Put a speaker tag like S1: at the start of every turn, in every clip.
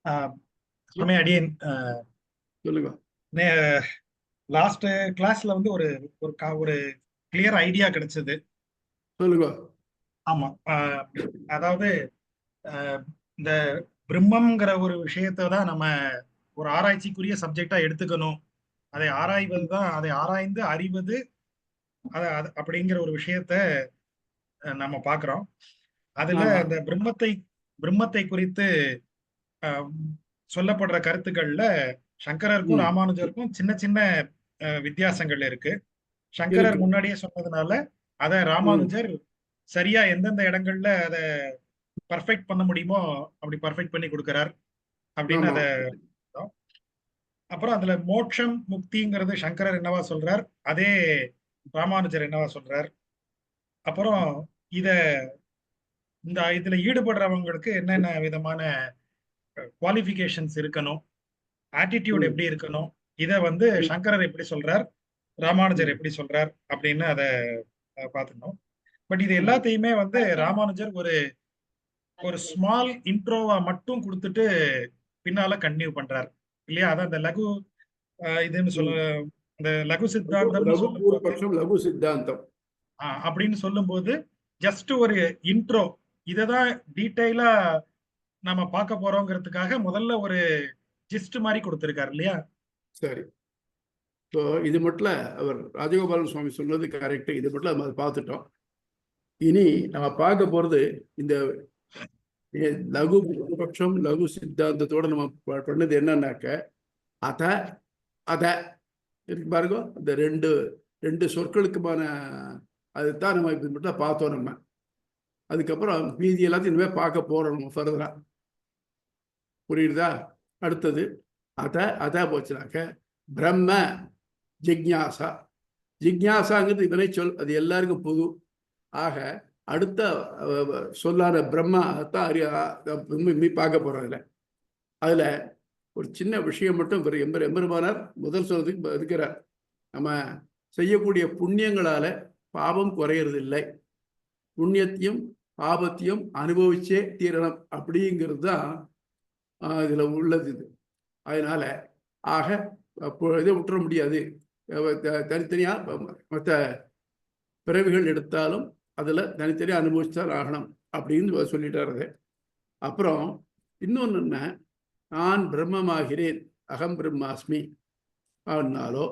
S1: ஆஹ் சுவாமி அடியேன்
S2: சொல்லுங்க.
S1: லாஸ்ட் கிளாஸ்ல வந்து ஒரு ஒரு ஒரு கிளியர் ஐடியா கிடைச்சது.
S2: சொல்லுங்க.
S1: ஆமா. அதாவது ஆஹ் இந்த பிரம்மம்ங்கிற ஒரு விஷயத்தை தான் நம்ம ஒரு ஆராய்ச்சிக்குரிய சப்ஜெக்டா எடுத்துக்கணும். அதை ஆராய்வது தான், அதை ஆராய்ந்து அறிவது அப்படிங்கிற ஒரு விஷயத்த நம்ம பார்க்கிறோம். அதுல
S2: ஆமா.
S1: இந்த பிரம்மத்தை குறித்து ஆஹ் சொல்லப்படுற கருத்துக்கள்ல சங்கரருக்கும்
S2: ம்.
S1: ராமானுஜருக்கும் சின்ன சின்ன வித்தியாசங்கள் இருக்கு. சங்கரர்
S2: இருக்கு.
S1: முன்னாடியே சொன்னதுனால அத
S2: ம்.
S1: ராமானுஜர் சரியா எந்தெந்த இடங்கள்ல அத பர்ஃபெக்ட் பண்ண முடியுமோ அப்படி பர்ஃபெக்ட் பண்ணி கொடுக்கிறார் அப்படின்னு
S2: ஆமா.
S1: அத. அப்புறம் அதுல மோட்சம் முக்திங்கிறது சங்கரர் என்னவா சொல்றார், அதே ராமானுஜர் என்னவா சொல்றார். அப்புறம் இத இந்த இதுல ஈடுபடுறவங்களுக்கு என்னென்ன விதமான குவாலிஃபிகேஷன்ஸ் இருக்கணும், ஆட்டிடியூட்
S2: ம்.
S1: எப்படி இருக்கணும், இத வந்து
S2: ம்.
S1: சங்கரர் எப்படி சொல்றார், ராமானுஜர்
S2: ம்.
S1: எப்படி சொல்றார் அப்படின்னு அதை பார்த்துக்கணும். பட் இது
S2: ம்.
S1: எல்லாத்தையுமே வந்து ராமானுஜர் ஒரு ஒரு ஸ்மால் இன்ட்ரோவா மட்டும் கொடுத்துட்டு பின்னால கண்டினியூ பண்றார் இல்லையா? அதான் இந்த லகு இதுன்னு சொல்ல,
S2: ம்.
S1: இந்த லகு சித்தாந்தம்னு
S2: ரகு
S1: சொல்லும் போது
S2: பூர்வபக்ஷம், லகு சித்தாந்தம்.
S1: அப்படின்னு சொல்லும் போது ஜஸ்ட் ஒரு இன்ட்ரோ, இததான் டீட்டெயிலா நம்ம பார்க்க போறோங்கிறதுக்காக முதல்ல ஒரு ஜிஸ்ட் மாதிரி கொடுத்திருக்காரு இல்லையா?
S2: சரி. ஸோ இது மட்டும் அவர் ராஜகோபாலன் சுவாமி சொன்னது கரெக்டு. இது மட்டும் நம்ம பார்த்துட்டோம். இனி நம்ம பார்க்க போறது இந்த லகு பூர்வபக்ஷம் லகு சித்தாந்தத்தோட நம்ம பண்ணது என்னன்னாக்க அத அத இருக்கு பாருங்க. இந்த ரெண்டு ரெண்டு சொற்களுக்குமான அதுதான் நம்ம இப்ப மட்டும் பார்த்தோம். நம்ம அதுக்கப்புறம் மீதி எல்லாத்தையும் இனிமேல் பார்க்க போறோம் நம்ம ஃபர்தரா. புரியுதா? அடுத்தது அத அத போச்சுனாக்க பிரம்ம ஜிக்ஞாசா. ஜிக்ஞாசாங்கிறது இவனை சொல், அது எல்லாருக்கும் பொது. ஆக அடுத்த சொல்லான பிரம்மா தான் பார்க்க போறோம். அதுல ஒரு சின்ன விஷயம் மட்டும் எம்பெருமானார் முதல் சொல்றதுக்கு இருக்கிறார். நம்ம செய்யக்கூடிய புண்ணியங்களால பாவம் குறையறது இல்லை, புண்ணியத்தையும் பாபத்தையும் அனுபவிச்சே தீரணும் அப்படிங்கிறது தான் இதுல உள்ளது. இது அதனால ஆக இதை விட்டுற முடியாது. தனித்தனியா மற்ற பிறவிகள் எடுத்தாலும் அதுல தனித்தனியா அனுபவிச்சுதான் ஆகணும் அப்படின்னு சொல்லிட்டாரு. அப்புறம் இன்னொன்னு என்ன, நான் பிரம்மமாகிறேன், அகம் பிரம்மாஸ்மி ஆனாலோ,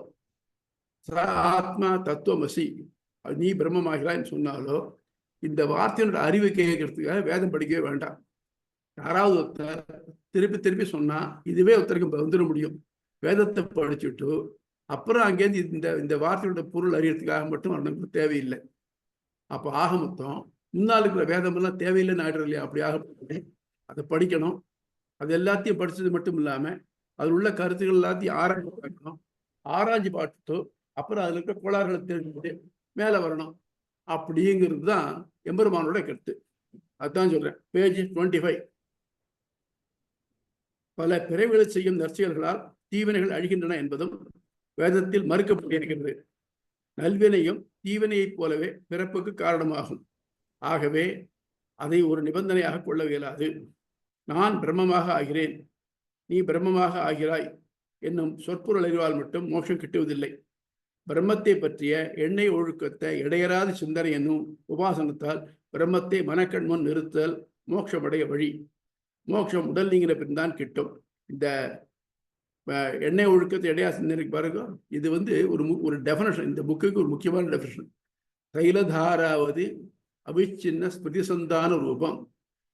S2: ஆத்மா தத்துவமசி நீ பிரம்மமாகிறான்னு சொன்னாலோ, இந்த வார்த்தையோட அறிவை கேட்கறதுக்காக வேதம் படிக்கவே வேண்டாம். யாராவது ஒருத்தர் திருப்பி திருப்பி சொன்னா இதுவே ஒருத்தருக்கு வந்துட முடியும். வேதத்தை படிச்சுட்டு அப்புறம் அங்கேருந்து இந்த இந்த வார்த்தையோட பொருள் அறியறதுக்காக மட்டும் நமக்கு தேவையில்லை. அப்போ ஆக மொத்தம் முன்னால் இருக்கிற வேதம் எல்லாம் தேவையில்லைன்னு ஆயிடுறது இல்லையா? அப்படி ஆக அதை படிக்கணும். அது எல்லாத்தையும் படிச்சது மட்டும் இல்லாம அதில் உள்ள கருத்துக்கள் எல்லாத்தையும் ஆராய்ச்சி பார்க்கணும். ஆராய்ச்சி பார்த்துட்டு அப்புறம் அதுல இருக்க கோளாறுகளை தெரிஞ்சுட்டு மேல வரணும். அப்படிங்கிறது தான் எம்பெருமானோட கருத்து. அதுதான் சொல்றேன். பேஜ் 25. பல பிறவிகளை செய்யும் நற்செயல்களால் தீவினைகள் அழிகின்றன என்பதும் வேதத்தில் மறுக்கப்பட்டிருக்கிறது. நல்வினையும் தீவினையைப் போலவே பிறப்புக்கு காரணமாகும். ஆகவே அதை ஒரு நிபந்தனையாக கொள்ள இயலாது. நான் பிரம்மமாக ஆகிறேன், நீ பிரம்மமாக ஆகிறாய் என்னும் சொற்பொருள் அறிவால் மட்டும் மோட்சம் கிட்டுவதில்லை. பிரம்மத்தை பற்றிய எண்ணெய் ஒழுக்கத்தை இடையறாத சிந்தனை என்னும் உபாசனத்தால் பிரம்மத்தை மனக்கண் முன் நிறுத்தல் மோட்சமடைய வழி. மோட்சம் உடல் நீங்கிற பின் தான் கிட்டும். இந்த எண்ணெய் ஒழுக்கத்தை இடையா சிந்தனைக்கு பாருங்க. இது வந்து ஒரு டெஃபினேஷன், இந்த புக்குக்கு ஒரு முக்கியமான டெஃபினேஷன். தைலதாராவது அவிச்சின்ன ஸ்மிருதிசந்தான ரூபம்,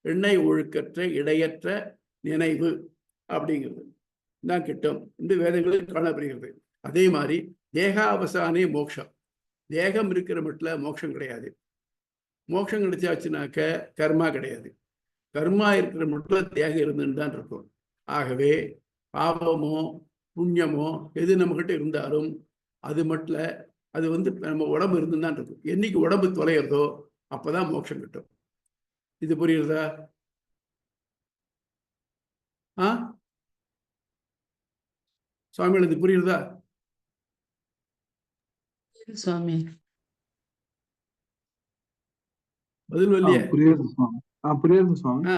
S2: எண்ணெய் ஒழுக்கற்ற இடையற்ற நினைவு அப்படிங்கிறது தான் கிட்டும் என்று வேதங்களில் காணப்படுகிறது. அதே மாதிரி தேகாவசானே மோட்சம். தேகம் இருக்கிற மட்டும் மோட்சம் கிடையாது. மோட்சம் கிடைச்சாச்சுனாக்க கர்மா கிடையாது. கர்மா இருக்கிற மட்டும் தேகம் இருந்துன்னு தான் இருக்கும். ஆகவே பாவமோ புண்ணியமோ எது நம்மகிட்ட இருந்தாலும் அது மட்டும் அது வந்து நம்ம உடம்பு இருந்துன்னு தான் இருக்கும். என்னைக்கு உடம்பு தொலைகிறதோ அப்பதான் மோட்சம் கிட்டும். இது புரியுறதா? சுவாமிகள் இது புரியுறதா?
S3: சுவாமி
S2: பதில் இல்லையே?
S4: புரியுது சுவாமி. புரியுது சுவாமி.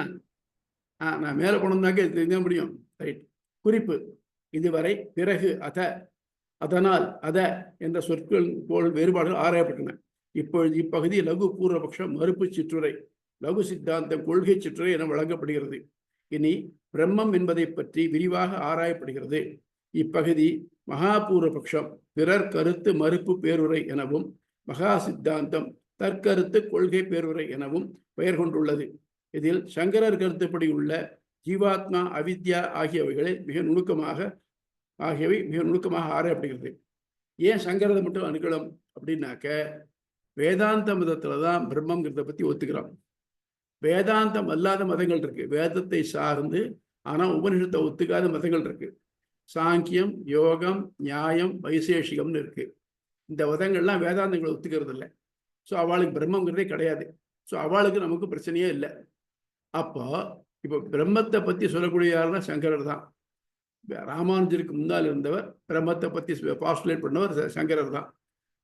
S2: நான் மேலே போனோம்னாக்க தெரிஞ்ச முடியும். ரைட். குறிப்பு: இதுவரை, பிறகு, அதனால், என்ற சொற்கள் போல் வேறுபாடுகள் ஆராயப்பட்டன. இப்பொழுது இப்பகுதி லகு பூர்வபக்ஷம் மறுப்பு சிற்றுரை, லகு சித்தாந்தம் கொள்கை சிற்றுரை என வழங்கப்படுகிறது. இனி பிரம்மம் என்பதை பற்றி விரிவாக ஆராயப்படுகிறது. இப்பகுதி மகா பூர்வபக்ஷம் பிறர் கருத்து மறுப்பு பேருரை எனவும், மகா சித்தாந்தம் தற்கருத்து கொள்கை பேருரை எனவும் பெயர் கொண்டுள்ளது. இதில் சங்கரர் கருத்துப்படி உள்ள ஜீவாத்மா, அவித்யா ஆகியவை மிக நுணுக்கமாக ஆராயப்படுகிறது. ஏன் சங்கரதை மட்டும் அணுகலம் அப்படின்னாக்க, வேதாந்த மதத்துல தான் பிரம்மங்கிறத பத்தி ஒத்துக்கிறோம். வேதாந்தம் அல்லாத மதங்கள் இருக்கு, வேதத்தை சார்ந்து ஆனா உபனிஷத்தை ஒத்துக்காத மதங்கள் இருக்கு. சாங்கியம், யோகம், நியாயம், வைசேஷிகம்னு இருக்கு. இந்த மதங்கள்லாம் வேதாந்தங்களை ஒத்துக்கிறது இல்லை. ஸோ அவளுக்கு பிரம்மங்கிறதே கிடையாது. ஸோ அவளுக்கு நமக்கு பிரச்சனையே இல்லை. அப்போ இப்போ பிரம்மத்தை பத்தி சொல்லக்கூடிய யாருன்னா சங்கரர் தான். ராமானுஜருக்கு முன்னால் இருந்தவர் பிரம்மத்தை பத்தி பாஸ்டுலேட் பண்ணவர் சங்கரர் தான்.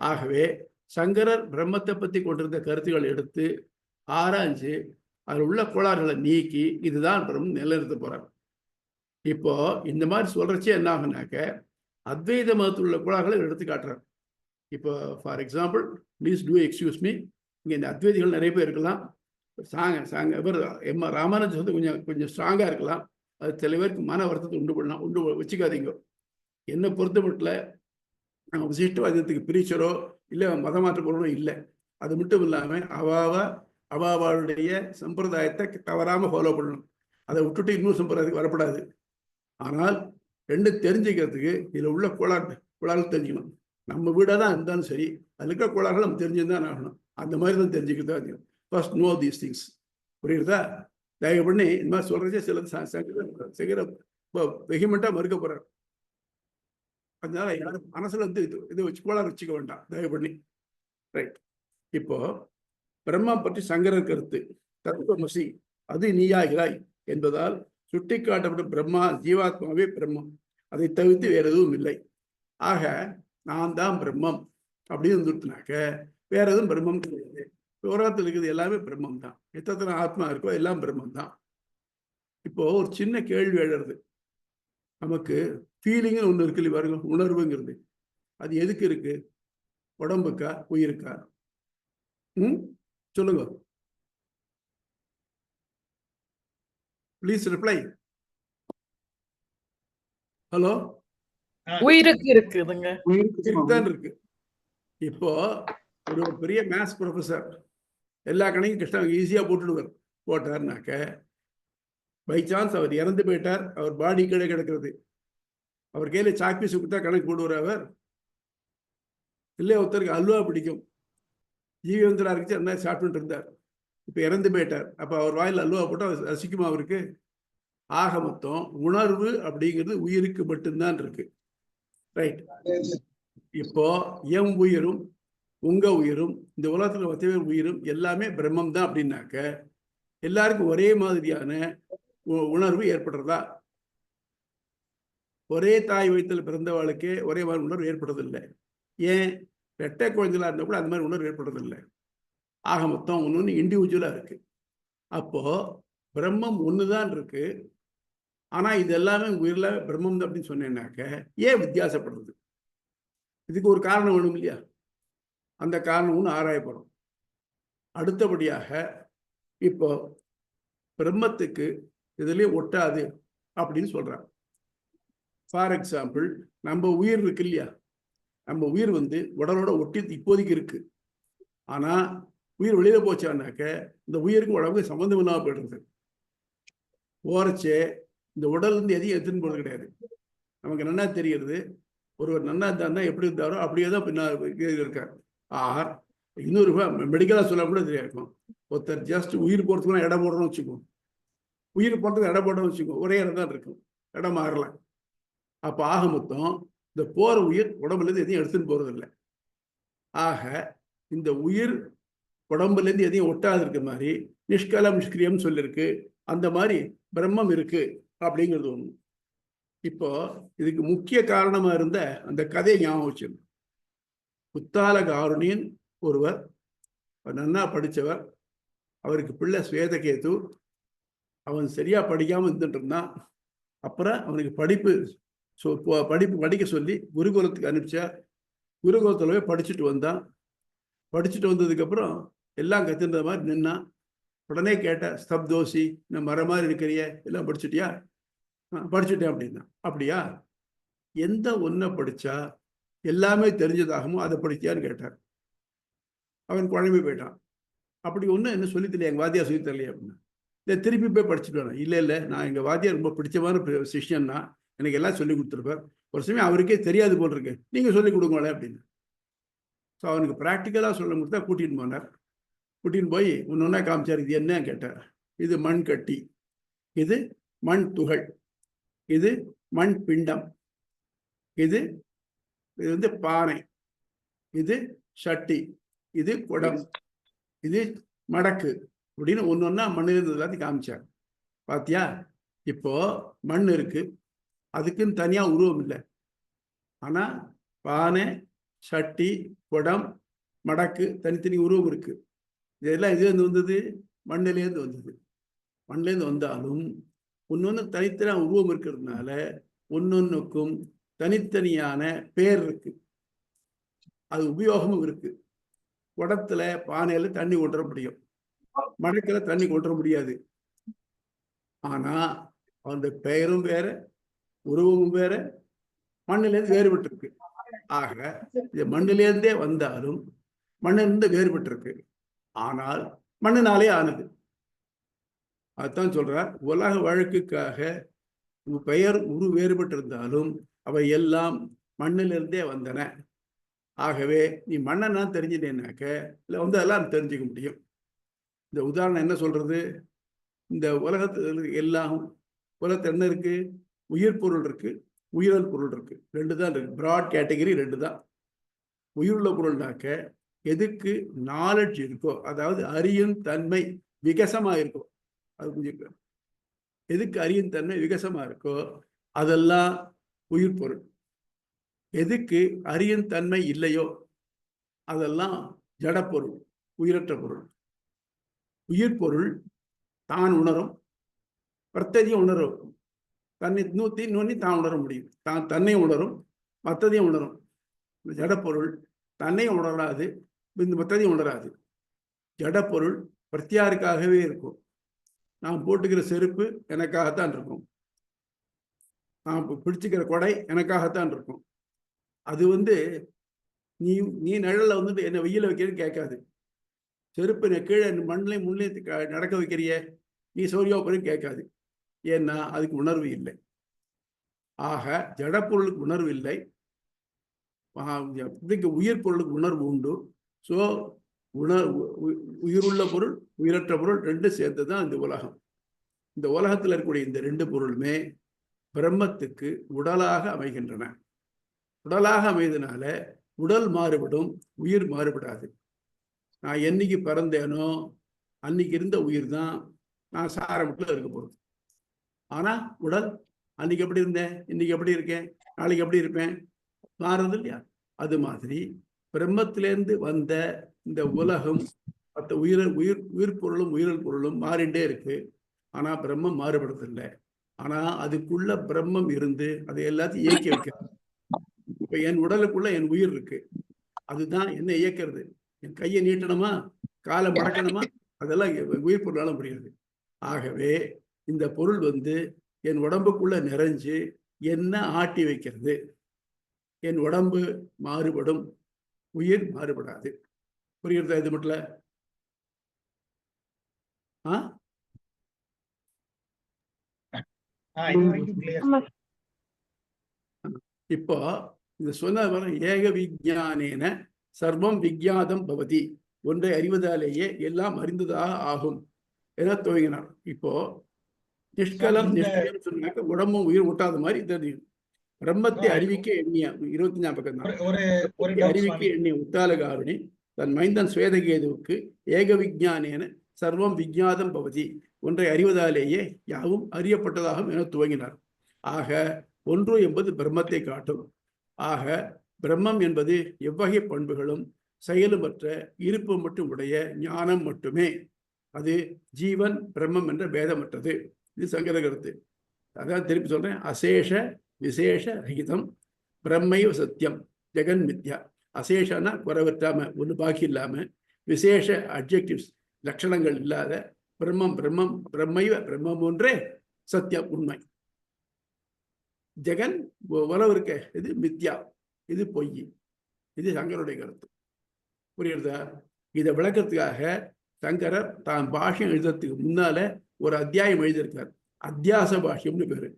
S2: ஆகவே சங்கரர் பிரம்மத்தை பத்தி கொண்டிருந்த கருத்துக்களை எடுத்து ஆராய்ஞ்சு அதில் உள்ள கோளாறுகளை நீக்கி இதுதான் பிரம்மம் நிலைநிறுத்த போறார். இப்போ இந்த மாதிரி சொல்றச்சே என்ன ஆகுனாக்க, அத்வைத மதத்தில் உள்ள கோளாறுகளை எடுத்து காட்டுறார். இப்போ for example, please do excuse me, இங்கே இந்த அத்வைதிகள் நிறைய பேர் இருக்கலாம். இவர் ராமானுஜர் வந்து கொஞ்சம் ஸ்ட்ராங்காக இருக்கலாம். அது சில பேருக்கு மன வருத்தத்தை உண்டு வச்சுக்காதீங்க. என்னை பொறுத்த மட்டும் நாங்கள் விசிஷ்டவாதத்துக்கு பிரிச்சரோ இல்லை மதமாற்ற பொருளோ இல்லை. அது மட்டும் இல்லாமல் அவாவாளுடைய சம்பிரதாயத்தை தவறாமல் ஃபாலோ பண்ணணும். அதை விட்டுட்டு இன்னொரு சம்பிரதாயத்துக்கு வரப்படாது. ஆனால் ரெண்டு தெரிஞ்சுக்கிறதுக்கு இதில் உள்ள கோளாறு தெரிஞ்சுக்கணும். நம்ம வீடாக தான் இருந்தாலும் சரி, அதில் இருக்கிற கோளாறுகள் நம்ம தெரிஞ்சுதான் ஆகணும். அந்த மாதிரி தான் தெரிஞ்சுக்கிறதா. First know these things. புரியுறதா? தயவு பண்ணி இந்த மாதிரி சொல்றதே சில வெகிமெண்ட்டாக மறுக்க போறாரு. அதனால யாரும் மனசுல வந்து இதை வச்சு கோளாறு வச்சுக்க வேண்டாம், தயவு பண்ணி. ரைட். இப்போ பிரம்மம் பற்றி சங்கரர் கருத்து, தத்துவமசி அது நீயாகிறாய் என்பதால் சுட்டிக்காட்டப்பட்ட பிரம்மா ஜீவாத்மாவே பிரம்மம், அதை தவிர்த்து வேற எதுவும் இல்லை. ஆக நான் தான் பிரம்மம் அப்படின்னு வந்துட்டுனாக்க வேற எதுவும் பிரம்மம் கிடையாது. உலகத்தில் இருக்கிறது எல்லாமே பிரம்மம் தான். எத்தனை ஆத்மா இருக்கோ எல்லாம் பிரம்மம் தான். இப்போ ஒரு சின்ன கேள்வி எழுறது, நமக்கு ஃபீலிங்னு ஒன்று இருக்கு இல்லையா, பாருங்க, உணர்வுங்கிறது. அது எதுக்கு இருக்கு? உடம்புக்கா உயிருக்கா? சொல்லுங்க, ப்ளீஸ் ரிப்ளை. ஹலோ?
S3: உயிருக்கு இருக்குதுங்க.
S2: உயிருக்கு தான் இருக்கு. இப்போ ஒரு பெரிய மேத்ஸ் ப்ரொஃபஸர் எல்லா கணக்கையும் கஷ்டம் ஈஸியாக போட்டார்னாக்க, பை சான்ஸ் அவர் இறந்து போயிட்டார், அவர் பாடி கீழே கிடக்கிறது, அவர் கையில் சாக்பீஸ் கொடுத்தா கணக்கு போடுவார் அவர்? இல்லை, ஒருத்தருக்கு அல்வா பிடிக்கும், ஜீவந்தரா இருந்துச்சு, அந்த மாதிரி சாப்பிட்டு இருந்தார், இப்போ இறந்து போயிட்டார், அப்போ அவர் வாயில் அல்வா போட்டால் ரசிக்குமா அவருக்கு? ஆக மொத்தம் உணர்வு அப்படிங்கிறது உயிருக்கு மட்டும்தான் இருக்கு. ரைட். இப்போ என் உயிரும் உங்க உயிரும் இந்த உலகத்துல மற்ற உயிரும் எல்லாமே பிரம்மம் தான் அப்படின்னாக்க, எல்லாருக்கும் ஒரே மாதிரியான உணர்வு ஏற்படுறதா? ஒரே தாய் வயிற்றில் பிறந்தவாளுக்கே ஒரே மாதிரி உணர்வு ஏற்படுறதில்லை. ஏன்? ரெட்டை குழந்தைகளா இருந்தா கூட அந்த மாதிரி உணர்வு ஏற்படுறதில்லை. ஆக மொத்தம் ஒன்று இண்டிவிஜுவலா இருக்கு. அப்போ பிரம்மம் ஒண்ணுதான் இருக்கு. ஆனா இது எல்லாமே உயிரில பிரம்மம் தான் அப்படின்னு சொன்னேன்னாக்க ஏன் வித்தியாசப்படுறது? இதுக்கு ஒரு காரணம் வேணும் இல்லையா? அந்த காரணம் ஒன்று ஆராயப்படும். அடுத்தபடியாக இப்போ பிரம்மத்துக்கு இதுலயும் ஒட்டாது அப்படின்னு சொல்றாங்க. ஃபார் எக்ஸாம்பிள், நம்ம உயிர் இருக்கு இல்லையா, நம்ம உயிர் வந்து உடலோட ஒட்டி இப்போதைக்கு இருக்கு. ஆனா உயிர் வெளியில போச்சானாக்க இந்த உயிருக்கு உடம்புக்கு சம்பந்தம் இல்லாம போயிடுறது. போறச்சே இந்த உடல் இருந்து எதையும் எடுத்துன்னு போறது கிடையாது. நமக்கு நன்னா தெரிகிறது, ஒருவர் நன்னா இருந்தாருன்னா எப்படி இருந்தாரோ அப்படியே தான் பின்னாடி இருக்கார். ஆர் இன்னொரு மெடிக்கலா சொல்ல கூட தெரியாது. ஒருத்தர் ஜஸ்ட் உயிர் போறதுக்குலாம் இடம் போடுறோம்னு வச்சுக்கோ, உயிர் போறதுக்கு இடம் போடுறோம்னு வச்சுக்கோ, ஒரே இடம் தான் இருக்கும், இடம் மாறலாம். அப்ப ஆக மொத்தம் இந்த போற உயிர் உடம்புல இருந்து எதையும் எடுத்துன்னு போறது இல்லை. ஆக இந்த உயிர் உடம்புல இருந்து எதையும் ஒட்டாது இருக்க மாதிரி நிஷ்கலம் நிஷ்கிரியம் சொல்லிருக்கு. அந்த மாதிரி பிரம்மம் இருக்கு அப்படிங்கிறது ஒண்ணு. இப்போ இதுக்கு முக்கிய காரணமா இருந்த அந்த கதையை ஞாபகம் வச்சிருந்தோம். உத்தாலகாருணியன் ஒருவர், நன்னா படித்தவர், அவருக்கு பிள்ளை ஸ்வேதகேது. அவன் சரியா படிக்காம இருந்துட்டு இருந்தான். அப்புறம் அவனுக்கு படிப்பு படிக்க சொல்லி குருகுலத்துக்கு அனுப்பிச்சா. குருகுலத்துல போய் படிச்சுட்டு வந்தான். படிச்சுட்டு வந்ததுக்கு அப்புறம் எல்லாம் கத்துன்ற மாதிரி நின்னான். உடனே கேட்ட, ஸ்தப்தோசி, நான் மர மாதிரி இருக்கிறிய, எல்லாம் படிச்சுட்டியா? படிச்சுட்டேன் அப்படின்னா. அப்படியா, எந்த ஒன்றை படிச்சா எல்லாமே தெரிஞ்சதாகுமோ அதை படித்தியான்னு கேட்டார். அவன் குழம்பு போயிட்டான். அப்படி ஒன்று என்ன சொல்லி தெரியல, எங்கள் வாத்தியார் சொல்லி தரலையே அப்படின்னா. இல்லை, திருப்பி போய் படிச்சுட்டு வரேன். இல்லை, நான் எங்கள் வாத்தியார் ரொம்ப பிடிச்சமான சிஷ்யன்னா, எனக்கு எல்லாம் சொல்லி கொடுத்துருப்பார். ஒரு சமயம் அவருக்கே தெரியாது போல் இருக்கு, நீங்கள் சொல்லிக் கொடுங்களேன் அப்படின்னு. ஸோ அவனுக்கு ப்ராக்டிக்கலாக சொல்ல கொடுத்தா கூட்டின்னு போனார். கூட்டின்னு போய் ஒன்றா காமிச்சார். இது என்ன கேட்டார். இது மண் கட்டி, இது மண் துகள், இது மண் பிண்டம், இது வந்து பானை, இது சட்டி, இது குடம், இது மடக்கு அப்படின்னு ஒன்னொன்னா மண்ணில் இருந்தது எல்லாத்தையும் காமிச்சார். பாத்தியா, இப்போ மண் இருக்கு, அதுக்குன்னு தனியா உருவம் இல்லை. ஆனா பானை, சட்டி, குடம், மடக்கு தனித்தனி உருவம் இருக்கு. இதெல்லாம் இதுலேருந்து வந்தது, மண்ணிலேருந்து வந்தது. மண்ணிலேருந்து வந்தாலும் ஒன்னொன்று தனித்தனியா உருவம் இருக்கிறதுனால ஒன்னொன்னுக்கும் தனித்தனியான பேர் இருக்கு, அது உபயோகமும் இருக்கு. குடத்துல பானையில தண்ணி கொண்டுற முடியும், மடக்குல தண்ணி கொண்டுற முடியாது. ஆனா அந்த பெயரும் வேற, உருவமும் வேற, மண்ணிலேருந்து வேறுபட்டு இருக்கு. ஆக இது மண்ணிலேருந்தே வந்தாலும் மண்ணிலிருந்து வேறுபட்டு இருக்கு. ஆனால் மண்ணினாலே ஆனது. அதுதான் சொல்றார், உலக வழக்குக்காக பெயர் உரு வேறுபட்டு இருந்தாலும் அவை எல்லாம் மண்ணிலிருந்தே வந்தன. ஆகவே நீ மண்ணை தெரிஞ்சிட்டேனாக்க இல்லை வந்து அதெல்லாம் தெரிஞ்சுக்க முடியும். இந்த உதாரணம் என்ன சொல்றது, இந்த உலகத்துல எல்லாம் உலகத்தில் என்ன இருக்கு, உயிர் பொருள் இருக்கு, உயிரல் பொருள் இருக்கு. ரெண்டு தான் இருக்கு, பிராட் கேட்டகரி ரெண்டு தான். உயிருள்ள பொருள்னாக்க எதுக்கு நாலெட்ஜ் இருக்கோ, அதாவது அறியும் தன்மை விகசமா இருக்கோ, அது புரிஞ்சுக்க. எதுக்கு அறியும் தன்மை விகசமா இருக்கோ அதெல்லாம் உயிர் பொருள். எதுக்கு அறியும் தன்மை இல்லையோ அதெல்லாம் ஜடப்பொருள், உயிரற்ற பொருள். உயிர் பொருள் தான் உணரும், பிரத்யேகம் உணரும், தன்னை நூத்தி தான் உணர முடியும், தான் தன்னை உணரும், மற்றதையும் உணரும். ஜடப்பொருள் தன்னையும் உணராது, இந்த மற்றதையும் உணராது. ஜடப்பொருள் பிரத்யாருக்காகவே இருக்கும். நான் போட்டுக்கிற செருப்பு எனக்காகத்தான் இருக்கும், நான் பிடிச்சிக்கிற கொடை எனக்காகத்தான் இருக்கும். அது வந்து நீ நிழல்ல வந்துட்டு என்ன வெயில வைக்கிறேன்னு கேட்காது. செருப்பு கீழே மண்ணிலையும் முன்னிலையும் நடக்க வைக்கிறிய, நீ சௌரியா போறேன்னு கேட்காது. ஏன்னா அதுக்கு உணர்வு இல்லை. ஆக ஜடப்பொருளுக்கு உணர்வு இல்லை, இதுக்கு உயிர் பொருளுக்கு உணர்வு உண்டு. ஸோ உயிருள்ள பொருள், உயிரற்ற பொருள் ரெண்டு சேர்ந்து தான் இந்த உலகம். இந்த உலகத்தில் இருக்கக்கூடிய இந்த ரெண்டு பொருளுமே பிரம்மத்துக்கு உடலாக அமைகின்றன. உடலாக அமைதனால உடல் மாறுபடும், உயிர் மாறுபடாது. நான் என்னைக்கு பிறந்தேனோ அன்னைக்கு இருந்த உயிர் தான் நான் சாரமட்டில் இருக்க போகிறது. ஆனா உடல் அன்னைக்கு எப்படி இருந்தேன், இன்னைக்கு எப்படி இருக்கேன், நாளைக்கு எப்படி இருப்பேன், மாறுறது இல்லையா? அது மாதிரி பிரம்மத்திலேருந்து வந்த இந்த உலகம் மற்ற உயிர் பொருளும் உயிரல் பொருளும் மாறிண்டே இருக்கு. ஆனா பிரம்மம் மாறுபடுறதில்லை. ஆனா அதுக்குள்ள பிரம்மம் இருந்து அதை எல்லாத்தையும் இயக்கி வைக்கிறது. இப்ப என் உடலுக்குள்ள என் உயிர் இருக்கு, அதுதான் என்ன இயக்கிறது. என் கையை நீட்டணுமா, காலை மடக்கணுமா, அதெல்லாம் உயிர் பொருளால முடியாது. ஆகவே இந்த பொருள் வந்து என் உடம்புக்குள்ள நிறைஞ்சு என்ன ஆட்டி வைக்கிறது. என் உடம்பு மாறுபடும், உயிர் மாறுபடாது. புரியுறதா இது மட்டும்? இப்போ இந்த சொன்ன ஏக விஞ்ஞானேன சர்வம் விஞ்ஞாதம் பவதி, ஒன்றை அறிவதாலேயே எல்லாம் அறிந்ததாக ஆகும் என துவங்கினார். இப்போ நிஷ்கலம் நிஷ்கலம் சொன்னாக்க உடம்பும் உயிர் ஒட்டாத மாதிரி தெரியும். பிரம்மத்தை அறிவிக்க எண்ணிய 25ஆம் பக்கம் தான். அறிவிக்க எண்ணிய உத்தாலகாருணி தன் மைந்தன் சுவேதகேதுவுக்கு ஏக விஞ்ஞானேன சர்வம் விஞ்ஞாதம் பவதி, ஒன்றை அறிவதாலேயே யாவும் அறியப்பட்டதாகும் என துவங்கினார். ஆக ஒன்று என்பது பிரம்மத்தை காட்டும். ஆக பிரம்மம் என்பது எவ்வகை பண்புகளும் செயலுமற்ற இருப்பு மட்டும் உடைய ஞானம் மட்டுமே. அது ஜீவன் பிரம்மம் என்ற பேதமற்றது. இது சங்கர கருத்து. அதான் திருப்பி சொல்றேன், அசேஷ விசேஷ ரகிதம் பிரம்மைவ சத்தியம் ஜெகன் மித்யா. அசேஷனா குறைவற்றாம, ஒன்று பாக்கி இல்லாம, விசேஷ அட்ஜெக்டிவ்ஸ் லட்சணங்கள் இல்லாத பிரம்மம் பிரம்மம் பிரம்மைவ பிரம்மம் ஒன்றே சத்தியம் உண்மை. ஜெகன் உறவு இருக்க இது மித்யா, இது பொய். இது சங்கருடைய கருத்து. புரியுறதா? இதை விளக்கத்துக்காக சங்கரர் தான் பாஷ்யம் எழுதுறதுக்கு முன்னால ஒரு அத்தியாயம் எழுதியிருக்கார். அத்தியாச பாஷ்யம்னு பேரு.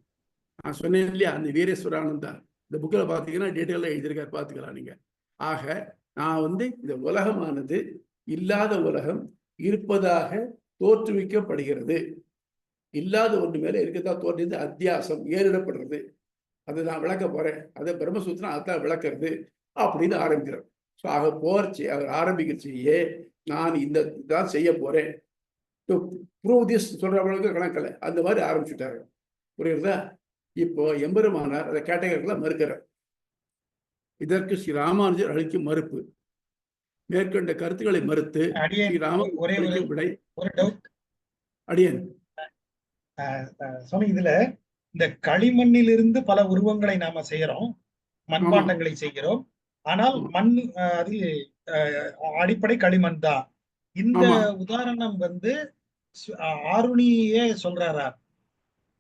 S2: நான் சொன்னேன் இல்லையா, அந்த வீரேஸ்வரானந்தா இந்த புக்கில் பார்த்தீங்கன்னா டீட்டெயிலாக எழுதியிருக்கார், பார்த்துக்கலாம் நீங்க. ஆக நான் இந்த உலகமானது இல்லாத உலகம் இருப்பதாக தோற்றுவிக்கப்படுகிறது. இல்லாத ஒன்று மேல இருக்கதா தோன்றியது அத்தியாசம், ஏறிடப்படுறது. அதை நான் விளக்க போறேன். அதை பிரம்மசூத்திரம் அதான் விளக்குறது அப்படின்னு ஆரம்பிக்கிறார். ஸோ ஆக போர்ச்சி அவர் ஆரம்பிக்கிறச்சையே நான் இந்த தான் செய்ய போறேன், ப்ரூவ் திஸ் சொல்றவங்களுக்கு கணக்கில் அந்த மாதிரி ஆரம்பிச்சுட்டாரு. புரியுறதா? இப்போ எம்பெருமானார் அதை கேட்டகரிகளை மறுக்கிறார். இதற்கு ஸ்ரீ ராமானுஜர் அளிக்கும் மறுப்பு. மேற்கொண்ட கருத்துக்களை மறுத்து ஸ்ரீ ராமானுஜர் விடை.
S1: ஒரு டவுட்
S2: அடியன்
S1: சுவாமி, இதுல இந்த களிமண்ணிலிருந்து பல உருவங்களை நாம செய்யறோம், மண்பாண்டங்களை செய்கிறோம். ஆனால் மண் அது அடிப்படை களிமண் தான். இந்த உதாரணம் ஆருணியே சொல்றாரா?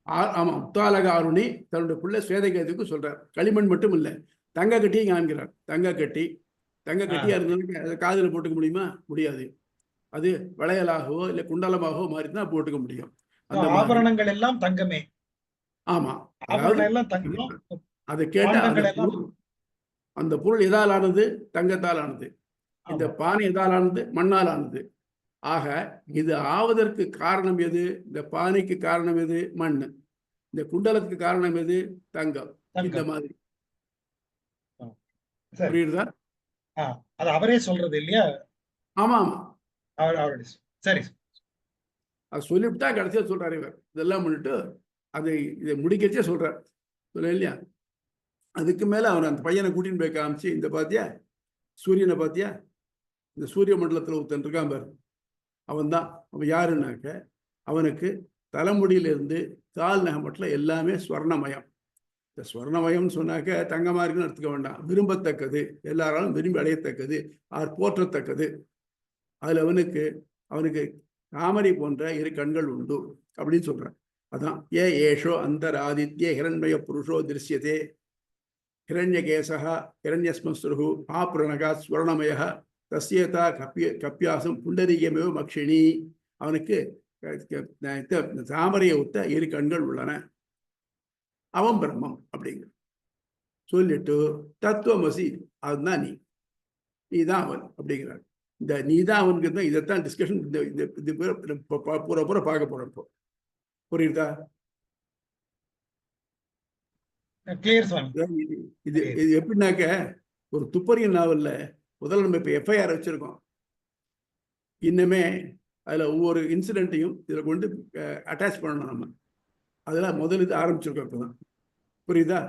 S2: ஆமா, முத்தாலக ஆருணி தன்னுடைய பிள்ளை ஸ்வேதகேதுக்கு சொல்றார். களிமண் மட்டும் இல்லை, தங்க கட்டியும் காண்கிறார். தங்க கட்டியா இருந்தாலும் அதை காதில் போட்டுக்க முடியுமா? முடியாது. அது வளையலாகவோ இல்லை குண்டலமாகவோ மாதிரி தான் போட்டுக்க முடியும். அந்த
S1: ஆபரணங்கள் எல்லாம் தங்கமே.
S2: ஆமா,
S1: எல்லாம் தங்கம்.
S2: அதை கேட்ட அந்த பொருள் எதால் ஆனது? தங்கத்தால் ஆனது. இந்த பானை எதால் ஆனது? மண்ணால் ஆனது. ஆக இது ஆவதற்கு காரணம் எது? இந்த பானைக்கு காரணம் எது? மண். இந்த குண்டலத்துக்கு காரணம் எது? தங்கம். இந்த மாதிரி புரியுதா?
S1: அது அவரே சொல்றது இல்லையா?
S2: ஆமா ஆமா,
S1: சரி,
S2: அது சொல்லிவிட்டா கடைசியா சொல்றாரு இவர். இதெல்லாம் பண்ணிட்டு இதை முடிக்கச்சே சொல்றார், சொல்ல இல்லையா? அதுக்கு மேல அவன் அந்த பையனை கூட்டின்னு போய் காமிச்சு, இந்த பாத்தியா சூரியனை பாத்தியா, இந்த சூரிய மண்டலத்துல ஒருத்தன் இருக்கான் பாரு, அவன் தான். அவன் யாருன்னாக்க, அவனுக்கு தலைமுடியிலிருந்து கால் நகமட்டில் எல்லாமே ஸ்வர்ணமயம். இந்த ஸ்வர்ணமயம்னு சொன்னாக்க தங்கமா இருக்குன்னு எடுத்துக்க வேண்டாம். விரும்பத்தக்கது, எல்லாராலும் விரும்பி அடையத்தக்கது, அவர் போற்றத்தக்கது. அதுல அவனுக்கு தாமரை போன்ற இரு கண்கள் உண்டு அப்படின்னு சொல்றான். அதான் ஏஷோ அந்தராதித்ய ஹிரண்மய புருஷோ திருஷ்யதே ஹிரண்யகேசா ஹிரண்யஸ்மஸ்ருஹு ஆபுரணகா ஸ்வர்ணமய தஸ்யதா கப்பியாசம் புண்டரீகமேவ மக்ஷினி. அவனுக்கு தாமரையை ஒத்த இரு கண்கள் உள்ளன, அவன் பிரம்மம் அப்படிங்கிற சொல்லிட்டு தத்துவமசி அதுதான் நீதான் அவன் அப்படிங்கிறார். இந்த நீதான் அவனுக்கு தான் இதைத்தான் டிஸ்கஷன் பூரா பார்க்க போறோம். இப்போ புரியுதா? இது எப்படின்னாக்க, ஒரு துப்பறியும் நாவல்ல முதல்ல நம்ம இப்ப எஃப்ஐஆர் வச்சிருக்கோம். இன்னுமே அதுல ஒவ்வொரு இன்சிடென்ட்டையும் இதுல கொண்டு அட்டாச் பண்ணணும். நம்ம அதெல்லாம் முதல் இது ஆரம்பிச்சிருக்கோம் இப்பதான். புரியுதா?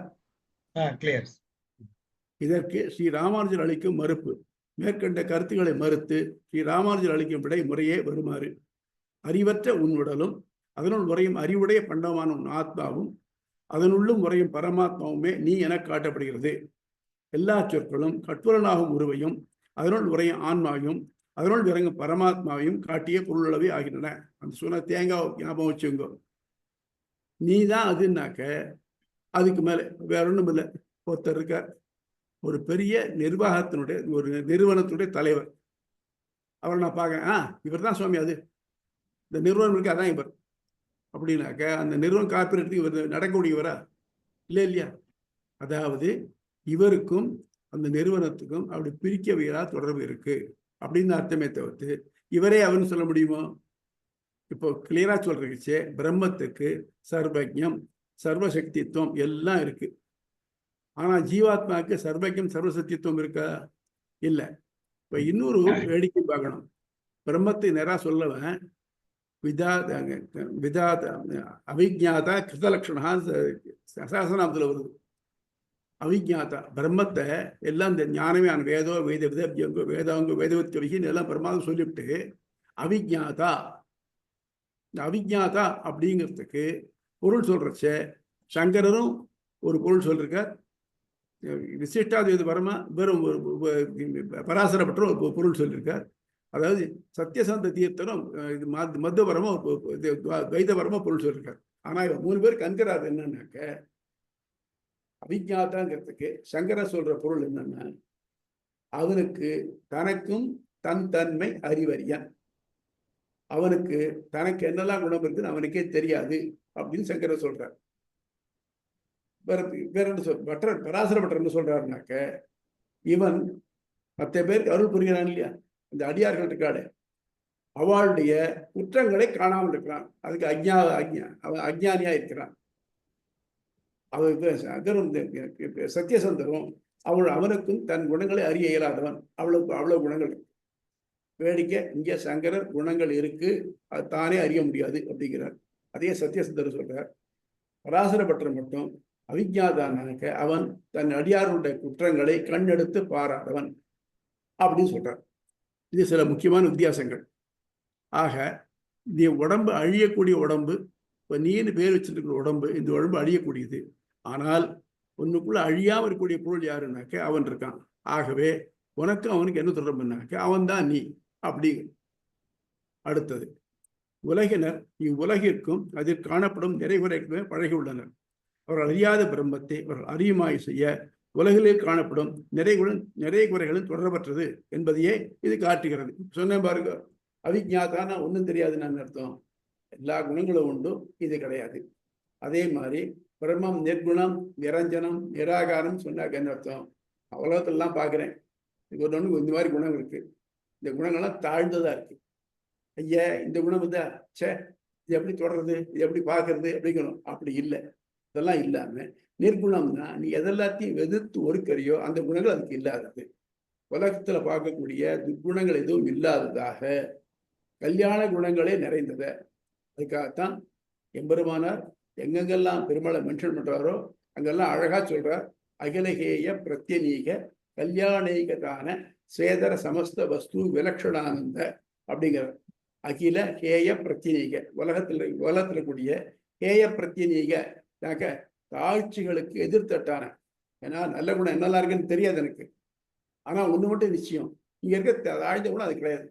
S2: இதற்கு ஸ்ரீ ராமானுஜர் அளிக்கும் மறுப்பு. மேற்கண்ட கருத்துக்களை மறுத்து ஸ்ரீ ராமானுஜர் அளிக்கும் விடை முறையே வருமாறு: அறிவற்ற உன் உடலும் அதனுள் உரையும் அறிவுடைய பண்டமான உன் ஆத்மாவும் அதனுள்ளும் உரையும் பரமாத்மாவுமே நீ என காட்டப்படுகிறது. எல்லா சொற்களும் கட்டுரனாகும் உருவையும் அதனுள் உரையும் ஆன்மாவையும் அதனுள் இறங்கும் பரமாத்மாவையும் காட்டிய பொருளளவே ஆகின்றன. அந்த சொன்ன தேங்காய் ஞாபகம் வச்சுங்க. நீ தான் அதுனாக்க அதுக்கு மேல வேற ஒன்றும் இல்லை. ஒருத்தர் இருக்கார், ஒரு பெரிய நிர்வாகத்தினுடைய ஒரு நிறுவனத்துடைய தலைவர். அவரை நான் பார்க்கறேன், இவர் தான் சுவாமி, அது இந்த நிறுவனம் இருக்கு, அதான் இவர் அப்படின்னாக்க அந்த நிறுவனம் காப்பீடு இவர் நடக்கக்கூடியவரா? இல்லை இல்லையா? அதாவது இவருக்கும் அந்த நிறுவனத்துக்கும் அப்படி பிரிக்கவையா தொடர்பு இருக்கு அப்படின்னு அர்த்தமே தவிர்த்து இவரே அவன்னு சொல்ல முடியுமோ? இப்போ கிளியரா சொல்றீங்கச்சே, பிரம்மத்துக்கு சர்வஜம் சர்வசக்தித்துவம் எல்லாம் இருக்கு. ஆனா ஜீவாத்மாவுக்கு சர்வஜம் சர்வசக்தித்துவம் இருக்கா? இல்லை. இப்ப இன்னொரு வேடிக்கை பார்க்கணும். பிரம்மத்தை நேரா சொல்லவன் விதாத அவிஜாதா கிருதலட்சணா சாசனாமத்தில் வருது. அவிஜாதா பிரம்மத்தை எல்லாம் இந்த ஞானமே வேதோ வேத விதோ வேதாங்க வேதவத்தியன்னு எல்லாம் பிரமாதம் சொல்லிவிட்டு அவிஜாதா இந்த அவிஜாதா அப்படிங்கிறதுக்கு பொருள் சொல்றச்ச சங்கரரும் ஒரு பொருள் சொல்லியிருக்கார். விசிஷ்டாத்வைத பரமா வெறும் பராசரப்பட்ட ஒரு பொருள் சொல்லியிருக்கார். அதாவது சத்தியசாந்த தீர்த்தரும் இது மத்துவபரமா துவைதபரமா பொருள் சொல்லியிருக்கார். ஆனா இவன் 3 பேர் கண்கிறாது என்னன்னாக்க அவிஜாதாங்கிறதுக்கு சங்கர சொல்ற பொருள் என்னன்னா அவனுக்கு தனக்கும் தன் தன்மை அறிவறியான், அவனுக்கு தனக்கு என்னெல்லாம் குணம் இருக்குன்னு அவனுக்கே தெரியாது அப்படின்னு சங்கர சொல்றார். வேற என்ன பட்டர் பராசர பட்டர் என்ன சொல்றாருனாக்க இவன் மற்ற பேருக்கு அருள் புரிகிறான் இல்லையா, இந்த அடியார்கள் இருக்காடு அவளுடைய குற்றங்களை காணாமல் இருக்கிறான். அதுக்கு அவன் அஜ்ஞானியா இருக்கிறான். அவன் சத்தியசந்தரும் அவனுக்கும் தன் குணங்களை அறிய இயலாதவன். அவ்வளவு குணங்கள் இருக்கு. வேடிக்கை இங்கே சங்கரர் குணங்கள் இருக்கு, அது தானே அறிய முடியாது அப்படிங்கிறார். அதே சத்தியசந்தர் சொல்றார். பராசரப்பட்டர் மட்டும் அவிஜாதானாக்க அவன் தன் அடியாருடைய குற்றங்களை கண்ணெடுத்து பாராதவன் அப்படின்னு சொல்றார். இது சில முக்கியமான வித்தியாசங்கள். ஆக இந்த உடம்பு அழியக்கூடிய உடம்பு, இப்போ நீன்னு பேர் வச்சிருக்கிற உடம்பு, இந்த உடம்பு அழியக்கூடியது. ஆனால் உன்னுக்குள்ள அழியாம இருக்கக்கூடிய பொருள் யாருன்னாக்க அவன் இருக்கான். ஆகவே உனக்கும் அவனுக்கு என்ன தொடர்புனாக்க அவன் தான் நீ அப்படி. அடுத்தது உலகினர் இவ்வுலகிற்கும் அதில் காணப்படும் நிறைகுறைக்குமே பழகியுள்ளனர். அவர்கள் அறியாத பிரம்மத்தை அவர்கள் அறியுமாய் செய்ய உலகிலே காணப்படும் நிறைய குறைகளும் தொடர்பற்றது என்பதையே இது காட்டுகிறது. சொன்ன பாருங்க, அவிஜாதானா ஒன்றும் தெரியாதுன்னு அர்த்தம். எல்லா குணங்களும் உண்டு, இது கிடையாது. அதே மாதிரி பிரம்மம் நிர்குணம் நிரஞ்சனம் நிராகாரம் சொன்னாக்க என்ன அர்த்தம்? உலகத்திலாம் பார்க்குறேன், இது ஒன்று இந்த மாதிரி குணம் இருக்கு, இந்த குணங்கள்லாம் தாழ்ந்ததா இருக்கு. ஐயா இந்த குணம் இருந்தா சே இது எப்படி தொடர்றது, இது எப்படி பார்க்கறது அப்படிங்கணும். அப்படி இல்லை, இதெல்லாம் இல்லாம நிர்குணம்னா நீ எதெல்லாத்தையும் எதிர்த்து ஒடுக்கறியோ அந்த குணங்கள் அதுக்கு இல்லாதது. உலகத்துல பார்க்கக்கூடிய துர்குணங்கள் எதுவும் இல்லாததாக கல்யாண குணங்களே நிறைந்தத. அதுக்காகத்தான் எம்பெருமானார் எங்கெங்கெல்லாம் பெருமாளை மென்ஷன் பண்றாரோ அங்கெல்லாம் அழகா சொல்றார். அகிலகேய பிரத்யநீக கல்யாணேகதான சேதர சமஸ்த வஸ்து விலக்ஷணானந்த அப்படிங்கிறார். அகில கேய பிரத்யநீக உலகத்துல கூடிய கேய பிரத்யநீக தாழ்ச்சிகளுக்கு எதிர்த்தட்டான. ஏன்னா நல்ல குணம் என்னெல்லாம் இருக்குன்னு தெரியாது எனக்கு. ஆனா ஒண்ணு மட்டும் நிச்சயம், இங்க இருக்க தாழ்ந்த குணம் அது கிடையாது.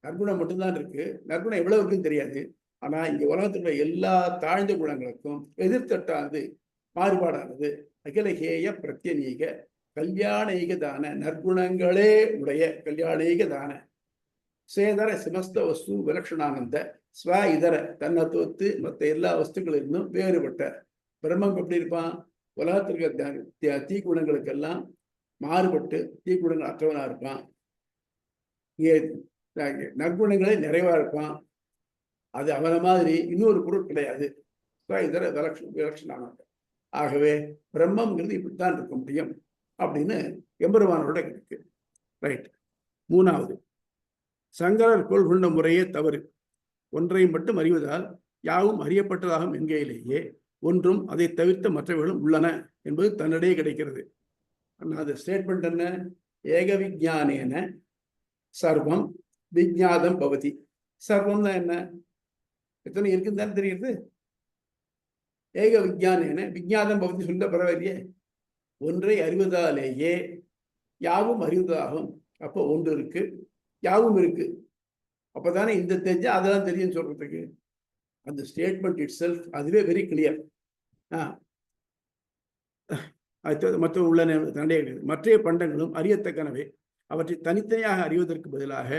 S2: நற்குணம் மட்டும்தான் இருக்கு. நற்குணம் எவ்வளவு இருக்குன்னு தெரியாது. ஆனா இங்க உலகத்துல எல்லா தாழ்ந்த குணங்களுக்கும் எதிர்த்தட்டானது, மாறுபாடானது அகிலகேய பிரத்யநீக கல்யாணீக தான நற்குணங்களே உடைய கல்யாணீக தான சேதர சிமஸ்த வஸ்து விலக்ஷணானந்த ஸ்வ இதர தன்னத்துவத்து மற்ற எல்லா வஸ்துக்களிலிருந்தும் வேறுபட்ட பிரம்மம் எப்படி இருப்பான்? உலகத்திற்கு தீக்குணங்களுக்கெல்லாம் மாறுபட்டு தீக்குணங்கள் அற்றவனா இருப்பான். நற்குணங்களே நிறைவா இருப்பான். அது அவன மாதிரி இன்னொரு பொருள் கிடையாது. இதர விலக்ஷணானந்த. ஆகவே பிரம்மங்கிறது இப்படித்தான் இருக்க முடியும் அப்படின்னு எம்பெருமானோட இருக்கு. ரைட். மூணாவது, சங்கரர் கொள்கொண்ட முறையே தவறு. ஒன்றை மட்டும் அறிவதால் யாவும் அறியப்பட்டதாகும் என்கையிலேயே ஒன்றும் அதை தவிர்த்த மற்றவர்களும் உள்ளன என்பது தன்னிடையே கிடைக்கிறது. அது ஸ்டேட்மெண்ட் என்ன? ஏக விஜானேன சர்வம் விஜாதம் பவதி. சர்வம் தான் என்ன? எத்தனை இருக்குன்னு தானே தெரியுது. ஏக விஜானேன விஜாதம் பவதி சொல்ல பரவாயில்லையே. ஒன்றை அறிவதாலேயே யாவும் அறிவதாகும். அப்போ ஒன்று இருக்கு, யாவும் இருக்கு. அப்பதானே இந்த தெரிஞ்சா அதெல்லாம் தெரியும் சொல்றதுக்கு. அந்த ஸ்டேட்மெண்ட் இட் செல்ஃப் அதுவே வெரி கிளியர். மற்ற உள்ள மற்ற பண்டங்களும் அறியத்தக்கனவே. அவற்றை தனித்தனியாக அறிவதற்கு பதிலாக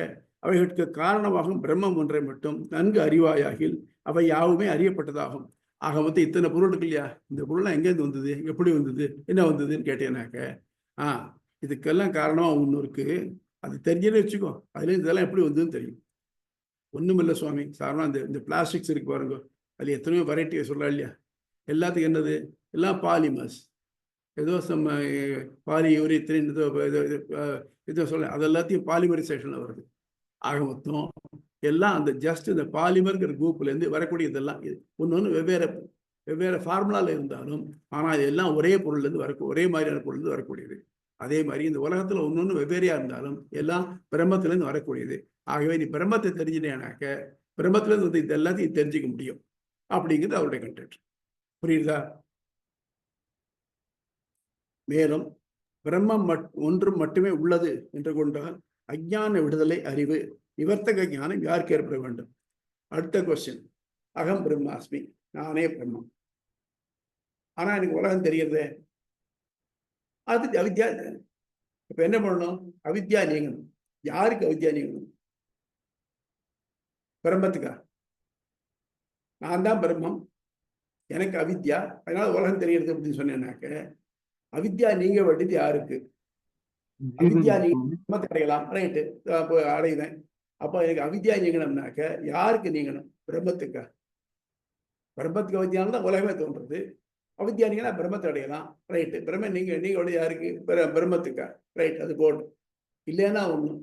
S2: அவைகளுக்கு காரணமாகும் பிரம்மம் ஒன்றை மட்டும் நன்கு அறிவாயாகில் அவை யாவுமே அறியப்பட்டதாகும். ஆக மொத்தம் இத்தனை பொருள் இருக்கு இல்லையா, இந்த பொருள்லாம் எங்கேருந்து வந்தது, எப்படி வந்தது, என்ன வந்ததுன்னு கேட்டேனாக்க இதுக்கெல்லாம் காரணமா ஒன்று இருக்கு, அது தெரிஞ்சுன்னு வச்சுக்கோ, அதுல இதெல்லாம் எப்படி வந்ததுன்னு தெரியும். ஒன்றும் இல்லை சுவாமி, சாதாரண இந்த பிளாஸ்டிக்ஸ் இருக்கு பாருங்க, அதில் எத்தனையோ வெரைட்டியை சொல்லலாம் இல்லையா. எல்லாத்துக்கும் என்னது, எல்லாம் பாலிமர்ஸ். ஏதோ பாலியூரித்ரின் ஏதோ சொல்ல, அது எல்லாத்தையும் பாலிமரைசேஷன்ல வருது. ஆக மொத்தம் எல்லாம் அந்த ஜஸ்ட் இந்த பாலிமர்ங்கிற குரூப்லேருந்து வரக்கூடிய இதெல்லாம் ஒன்று வெவ்வேறு ஃபார்முலாவில் இருந்தாலும் ஆனால் இது எல்லாம் ஒரே பொருள்லேருந்து ஒரே மாதிரியான பொருள்லேருந்து வரக்கூடியது. அதே மாதிரி இந்த உலகத்தில் ஒன்று வெவ்வேறையாக இருந்தாலும் எல்லாம் பிரம்மத்திலேருந்து வரக்கூடியது. ஆகவே நீ பிரம்மத்தை தெரிஞ்சினேனாக்க பிரம்மத்துல இருந்து இது எல்லாத்தையும் தெரிஞ்சுக்க முடியும் அப்படிங்கிறது அவருடைய கண்டென்ட். புரியுதா? மேலும் பிரம்மம் ஒன்று மட்டுமே உள்ளது என்று கொண்டால் அஞ்ஞான விடுதலை அறிவு நிவர்த்தக ஞானம் யாருக்கு ஏற்பட வேண்டும்? அடுத்த கொஸ்டின், அகம் பிரம்மாஸ்மி, நானே பிரம்மம். ஆனா எனக்கு உலகம் தெரியுறதே, அது அவித்யா. இப்ப என்ன பண்ணணும்? அவித்யா நீங்கணும். யாருக்கு அவித்யா நீங்கணும்? பிரம்மத்துக்கா? நான் தான் பிரம்மம், எனக்கு அவித்யா, அதனால உலகம் தெரியுது அப்படின்னு சொன்னேன்னாக்க அவித்யா நீங்க வேண்டியது யாருக்கு? அவித்யா நீங்க அடையலாம், ரைட்டு, அடையுதேன். அப்போ எனக்கு அவித்யா நீங்கணும்னாக்க யாருக்கு நீங்கணும்? பிரம்மத்துக்கா? பிரம்மத்துக்கு அவித்யானால தான் உலகமே தோன்றது. அவித்யா நீங்கன்னா பிரம்மத்தை அடையலாம், ரைட்டு. பிரம்ம நீங்க யாருக்கு? பிரம்மத்துக்கா? ரைட், அது போடும். இல்லைன்னா ஒண்ணும்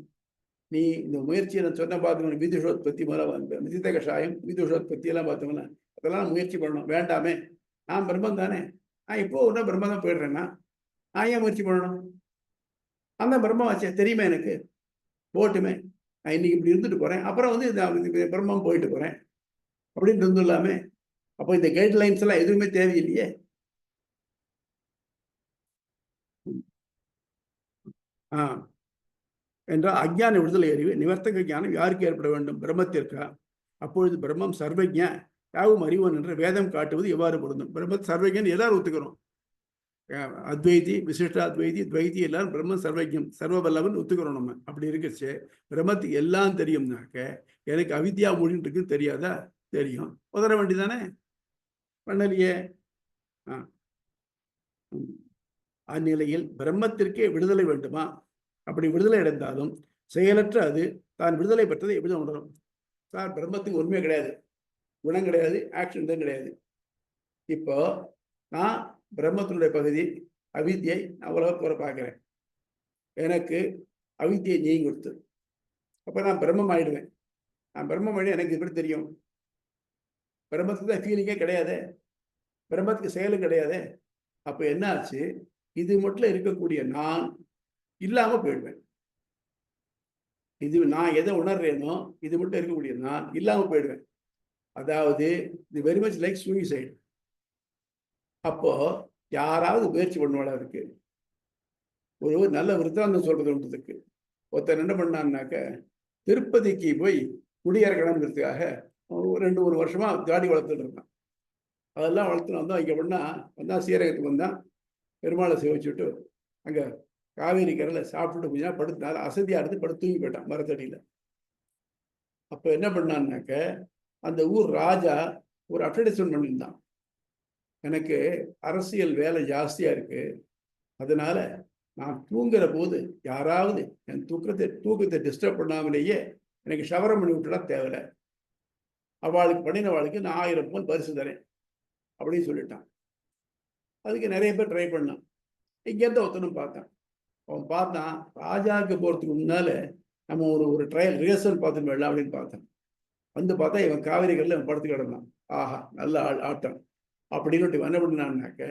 S2: நீ இந்த முயற்சியை நான் சொன்ன பார்த்துக்கணும். விதுஷோத்பத்தி முதல்ல விதித்த கஷாயம், விதுஷோத்பத்தி எல்லாம் பார்த்தோம்னா அதெல்லாம் முயற்சி பண்ணணும். வேண்டாமே, நான் பிரம்மம் தானே, நான் இப்போ ஒன்றும் பிரம்மம் தான் போயிடுறேன்னா நான் ஏன் முயற்சி பண்ணணும்? அந்த பிரம்மம் வச்சேன் தெரியுமே எனக்கு, போட்டுமே, நான் இன்னைக்கு இப்படி இருந்துட்டு போறேன், அப்புறம் வந்து பிரம்மம் போயிட்டு போறேன் அப்படின்னு இருந்துடலாமே. அப்போ இந்த கைட்லைன்ஸ் எல்லாம் எதுவுமே தேவையில்லையே. என்றால் அஞ்ஞான விடுதலை அறிவு நிவர்த்தக ஞானம் யாருக்கு ஏற்பட வேண்டும்? பிரம்மத்திற்கா? அப்பொழுது பிரம்மம் சர்வஜ யாவும் அறிவன் என்று வேதம் காட்டுவது எவ்வாறு பொருந்தும்? பிரம்ம சர்வஜன் எல்லாரும் ஒத்துக்கிறோம். அத்வைதி, விசிஷ்டாத்வைதி, துவைதி எல்லாரும் பிரம்மன் சர்வஜம், சர்வவல்லவன் ஒத்துக்கிறோம் நம்ம. அப்படி இருக்குச்சு பிரம்மத்துக்கு எல்லாம் தெரியும்னாக்க எனக்கு அவித்யா மொழின்னு இருக்குன்னு தெரியாதா? தெரியும், உதற வேண்டிதானே? பண்ணலையே. அந்நிலையில் பிரம்மத்திற்கே விடுதலை வேண்டுமா? அப்படி விடுதலை அடைந்தாலும் செயலற்ற அது தான் விடுதலை பெற்றதை எப்படி உணரும்? சார், பிரம்மத்துக்கு உண்மை கிடையாது, குணம் கிடையாது, ஆக்ஷன் தான் கிடையாது. இப்போ நான் பிரம்மத்தினுடைய பகுதி அவித்யை நான் உலகத்தோட பார்க்கிறேன். எனக்கு அவித்யை நீங்க கொடுத்து அப்ப நான் பிரம்மம் ஆயிடுவேன். நான் பிரம்மம் ஆயிடு எனக்கு எப்படி தெரியும்? பிரம்மத்துக்கு தான் ஃபீலிங்கே கிடையாது, பிரம்மத்துக்கு செயலும் கிடையாது. அப்ப என்ன ஆச்சு? இது மட்டும் இருக்கக்கூடிய நான் இல்லாம போயிடுவேன். இது நான் எதை உணர்றேனோ இது மட்டும் இருக்கக்கூடிய நான் இல்லாம போயிடுவேன். அதாவது இது வெரி மச் லைக் சூசைட். அப்போ யாராவது முயற்சி பண்ணுவாளா இருக்கு? ஒரு நல்ல விருத்தாந்தம் சொல்றது ஒன்றதுக்கு ஒருத்தர் என்ன பண்ணான்னாக்க திருப்பதிக்கு போய் குடியேறக்கணுங்கிறதுக்காக 2-3 வருஷமா காடி வளர்த்துட்டு இருந்தான். அதெல்லாம் வளர்த்துன்னு வந்தோம். இங்கே வந்தா சீரகத்துக்கு வந்தான், பெருமாளை சேவிச்சுட்டு அங்கே காவேரி கரையில் சாப்பிட்டுட்டு கொஞ்சம் படுத்தால அசதியாக இருந்து படுத்து தூங்கி போயிட்டான் மரத்தடியில். அப்போ என்ன பண்ணான்னாக்க அந்த ஊர் ராஜா ஒரு அட்வர்டைஸ்மெண்ட் பண்ணியிருந்தான், எனக்கு அரசியல் வேலை ஜாஸ்தியாக இருக்கு, அதனால நான் தூங்குற போது யாராவது என் தூக்கத்தை டிஸ்டர்ப் பண்ணாமலேயே எனக்கு ஷவரம் பண்ணி விட்டுடா தேவையில்லை, அவளுக்கு பண்ணினவாளுக்கு நான் 1000 பவுன் பரிசு தரேன் அப்படின்னு சொல்லிட்டான். அதுக்கு நிறைய பேர் ட்ரை பண்ணான். இங்கேருந்து ஒருத்தனும் பார்த்தான். அவன் பார்த்தான், ராஜாவுக்கு போகிறதுக்கு முன்னால நம்ம ஒரு ட்ரையல் ரிஹர்சல் பார்த்துட்டு வரலாம் அப்படின்னு பார்த்தான். வந்து பார்த்தா இவன் காவிரி கரையில் இவன் படுத்து கிடந்தான். ஆஹா, நல்ல ஆட்டம் அப்படின்னு என்ன பண்ணான்னாக்க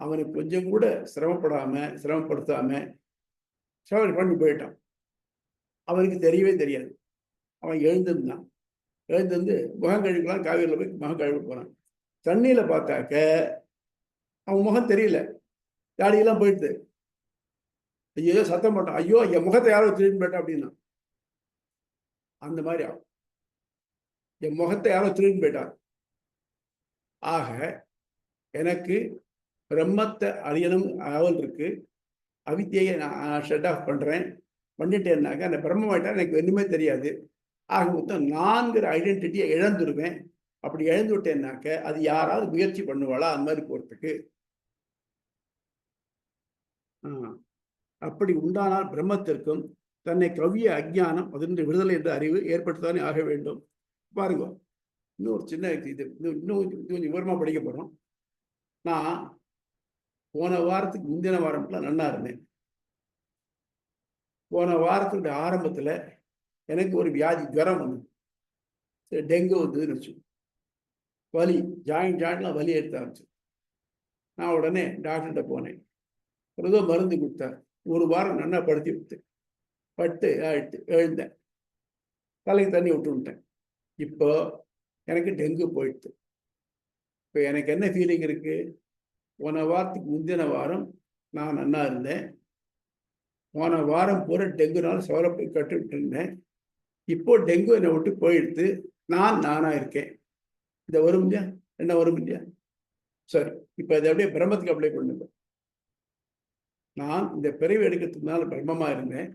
S2: அவனுக்கு கொஞ்சம் கூட சிரமப்படுத்தாம ஷவர் பண்ணி போயிட்டான். அவனுக்கு தெரியவே தெரியாது. அவன் எழுந்திருந்தான். எழுந்திருந்து முகம் கழுவிக்கலாம், காவிரியில் போய் முகம் கழுவி போனான். தண்ணியில் பார்த்தாக்க அவன் முகம் தெரியல, தாடியெல்லாம் போயிடுது. ஐயோ சத்தம் போட்டான், ஐயோ என் முகத்தை யாரோ திரும்பி போயிட்டான் அப்படின்னா. அந்த மாதிரி ஆகும், என் முகத்தை யாரோ திரும்பி போயிட்டான். ஆக எனக்கு பிரம்மத்தை அறியணும் ஆவல் இருக்கு, அவித்தியை நான் ஷட் ஆஃப் பண்றேன், பண்ணிட்டேன்னாக்க அந்த பிரம்மமாயிட்டா எனக்கு ஒன்றுமே தெரியாது. ஆக மொத்தம் 4 ஐடென்டிட்டியை இழந்துடுவேன். அப்படி இழந்து விட்டேன்னாக்க அது யாராவது முயற்சி பண்ணுவாளா அந்த மாதிரி போறதுக்கு? அப்படி உண்டானால் பிரம்மத்திற்கும் தன்னை கவ்விய அஜ்ஞானம் அதனுடைய விடுதலை என்ற அறிவு ஏற்பட்டுத்தானே ஆக வேண்டும். பாருங்க, இன்னொரு சின்ன இது இன்னும் கொஞ்சம் விவரமா படிக்க போறோம். நான் போன வாரத்துக்கு முந்தின வாரம்லாம் நல்லா இருந்தேன். போன வாரத்துடைய ஆரம்பத்துல எனக்கு ஒரு வியாதி, ஜுரம் வந்து டெங்கு வந்ததுன்னு வச்சு, வலி ஜாயிண்ட்லாம் வலி எடுத்து ஆரம்பிச்சு. நான் உடனே டாக்டர்கிட்ட போனேன். ஏதோ மருந்து கொடுத்தார். 1 வாரம் நல்லா படுத்தி விட்டு எழுந்தேன். தலைக்கு தண்ணி விட்டு விட்டேன். இப்போ எனக்கு டெங்கு போயிடுது. இப்போ எனக்கு என்ன ஃபீலிங் இருக்கு? போன வாரத்துக்கு முந்தின வாரம் நான் நன்னா இருந்தேன். போன வாரம் பூரா டெங்குனால சவரப்பை கட்டுவிட்டு இருந்தேன். இப்போ டெங்கு என்னை விட்டு போயிடுது. நான் நானா இருக்கேன். இந்த வரும் இல்லையா? என்ன வரும் இல்லையா? சரி, இப்போ இதை அப்படியே பிரம்மத்துக்கு அப்ளை பண்ணுங்க. நான் இந்த பிறவி எடுக்கிறதுனால பிரம்மமா இருந்தேன்.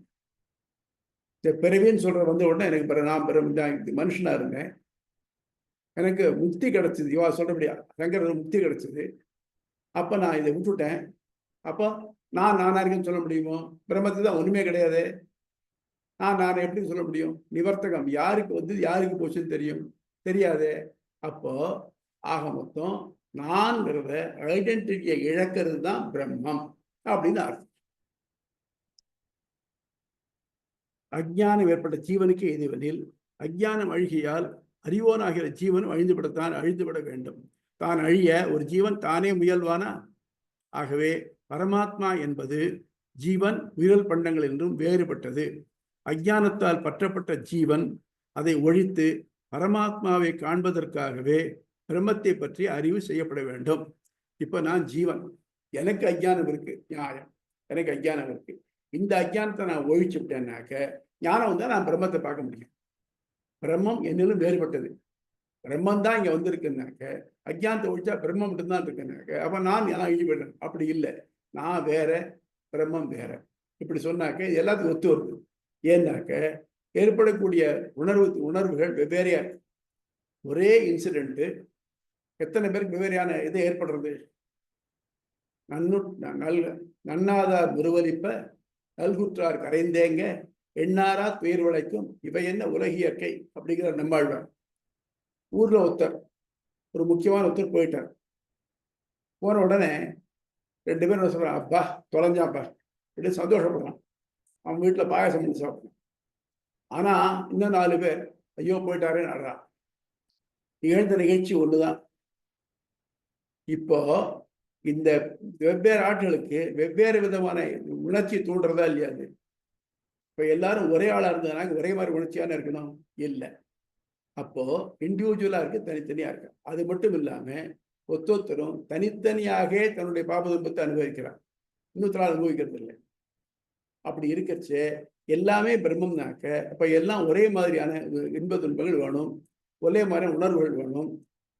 S2: இந்த பிறவின்னு சொல்ற வந்த உடனே எனக்கு நான் மனுஷனா இருந்தேன். எனக்கு முக்தி கிடைச்சது. இவா சொல்றபடியா சங்கர முக்தி கிடைச்சது. அப்ப நான் இதை விட்டுட்டேன். அப்போ நான் நானா இருக்கேன்னு சொல்ல முடியுமோ? பிரம்மத்துக்கு தான் ஒண்ணுமே கிடையாது. நான் எப்படி சொல்ல முடியும்? நிவர்த்தகம் யாருக்கு வந்து யாருக்கு போச்சுன்னு தெரியும்? தெரியாது. அப்போ ஆக மொத்தம் நான்கிறத ஐடென்டிட்டியை இழக்கிறது தான் பிரம்மம் அப்படின்னு அர்த்தம். அஜ்ஞானம் ஏற்பட்ட ஜீவனுக்கு எதுவெனில் அஜ்ஞானம் அழுகியால் அறிவோனாகிற ஜீவன் அழிந்துவிட வேண்டும். தான் அழிய ஒரு ஜீவன் தானே முயல்வானா? ஆகவே பரமாத்மா என்பது ஜீவன் உயிரல் பண்டங்கள் என்றும் வேறுபட்டது. அஜ்ஞானத்தால் பற்றப்பட்ட ஜீவன் அதை ஒழித்து பரமாத்மாவை காண்பதற்காகவே பிரம்மத்தை பற்றி அறிவு செய்யப்பட வேண்டும். இப்ப நான் ஜீவன், எனக்கு அஜ்ஞானம் இருக்கு, நியாயம், எனக்கு அஜ்ஞானம் இருக்கு. இந்த அஜ்ஞானத்தை நான் ஒழிச்சு விட்டேன்னாக்க ஞானம் வந்தா நான் பிரம்மத்தை பார்க்க முடியும். பிரம்மம் என்னிலும் வேறுபட்டது. பிரம்மம் தான் இங்க வந்திருக்குன்னாக்க அஜ்ஞானத்தை ஒழிச்சா பிரம்மம் மட்டும்தான் இருக்குன்னாக்க அப்ப நான் அழிஞ்சு போயிட்டேன். அப்படி இல்லை, நான் வேற, பிரம்மம் வேற. இப்படி சொன்னாக்க எல்லாத்துக்கும் ஒத்து வருது. ஏன்னாக்க ஏற்படக்கூடிய உணர்வுகள் வெவ்வேறையா இருக்கு. ஒரே இன்சிடென்ட் எத்தனை பேருக்கு வெவ்வேறையான இது ஏற்படுறது? நன்னாதார் முருவலிப்ப நல்குற்றார் கரைந்தேங்க எண்ணாரா துயர் விளைக்கும் இவை என்ன உலகியற்கை அப்படிங்கிற நம்மாழ்வார். ஊர்ல ஒரு முக்கியமான ஒருத்தர் போயிட்டார். போன உடனே 2 பேரும் சொல்றான், அப்பா தொலைஞ்சாப்பா இப்படி சந்தோஷப்படுறான். அவன் வீட்டுல பாயாசம் பண்ணி சாப்பிடணும். ஆனா இன்னும் 4 பேர் ஐயோ போயிட்டாரேன்னு ஆடுறான். நிகழ்ந்த நிகழ்ச்சி ஒண்ணுதான். இப்போ இந்த வெவ்வேறு ஆட்களுக்கு வெவ்வேறு விதமான உணர்ச்சி தூண்டுறதா இல்லையா? அது இப்ப எல்லாரும் ஒரே ஆளா இருந்ததுனாக்க ஒரே மாதிரி உணர்ச்சியான இருக்கணும் இல்லை. அப்போ இண்டிவிஜுவலா இருக்கு, தனித்தனியா இருக்கு. அது மட்டும் இல்லாம ஒத்தொத்தரும் தனித்தனியாக தன்னுடைய பாப துன்பத்தை அனுபவிக்கிறான், இன்னொருத்தரால் அனுபவிக்கிறது இல்லை. அப்படி இருக்கச்சு எல்லாமே பிரம்மம்னாக்க அப்ப எல்லாம் ஒரே மாதிரியான இன்ப துன்பங்கள் வேணும், ஒரே மாதிரியான உணர்வுகள் வேணும்.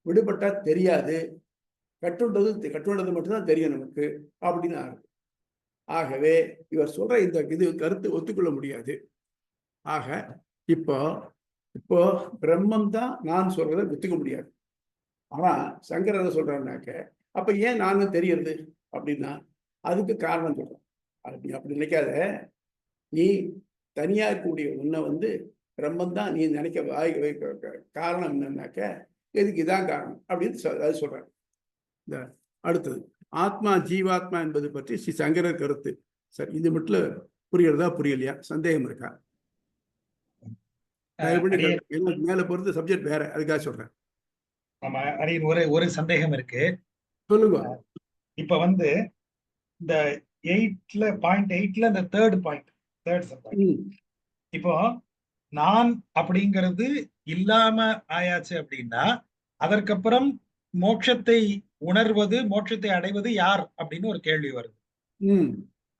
S2: விடுபட்டா தெரியாது, கட்டுண்டது மட்டும்தான் தெரியும் நமக்கு அப்படின்னு ஆகுது. ஆகவே இவர் சொல்ற இந்த கருத்து ஒத்துக்கொள்ள முடியாது. ஆக இப்போ பிரம்மம் தான் நான் சொல்றதை ஒத்துக்க முடியாது. ஆனா சங்கரர் சொல்றாருனாக்க அப்ப ஏன் நானும் தெரியறது அப்படின்னா அதுக்கு காரணம் சொல்றேன். அப்படி நினைக்காத. நீ தனியா இருக்கக்கூடிய உன்னை பிரம்மம் தான் நீ நினைக்க காரணம் என்னன்னாக்க எதுக்கு இதான் காரணம் அப்படின்னு அது சொல்றாரு. இந்த அடுத்தது ஆத்மா ஜீவாத்மா என்பது பற்றி ஸ்ரீ சங்கரர் கருத்து. சரி, இது மட்டும் புரியுறதா புரியலையா? சந்தேகம் இருக்கா? மேல பொறுத்து சப்ஜெக்ட் வேற, அதுக்காக சொல்றேன்.
S1: ஆமா, ஒரு சந்தேகம் இருக்கு.
S2: சொல்லுங்க.
S1: இப்ப இந்த 8ல இந்த தேர்ட் பாயிண்ட் இப்போ நான் அப்படிங்கிறது இல்லாம ஆயாச்சு அப்படின்னா அதற்கப்புறம் மோட்சத்தை உணர்வது, மோட்சத்தை அடைவது யார் அப்படின்னு ஒரு கேள்வி வருது.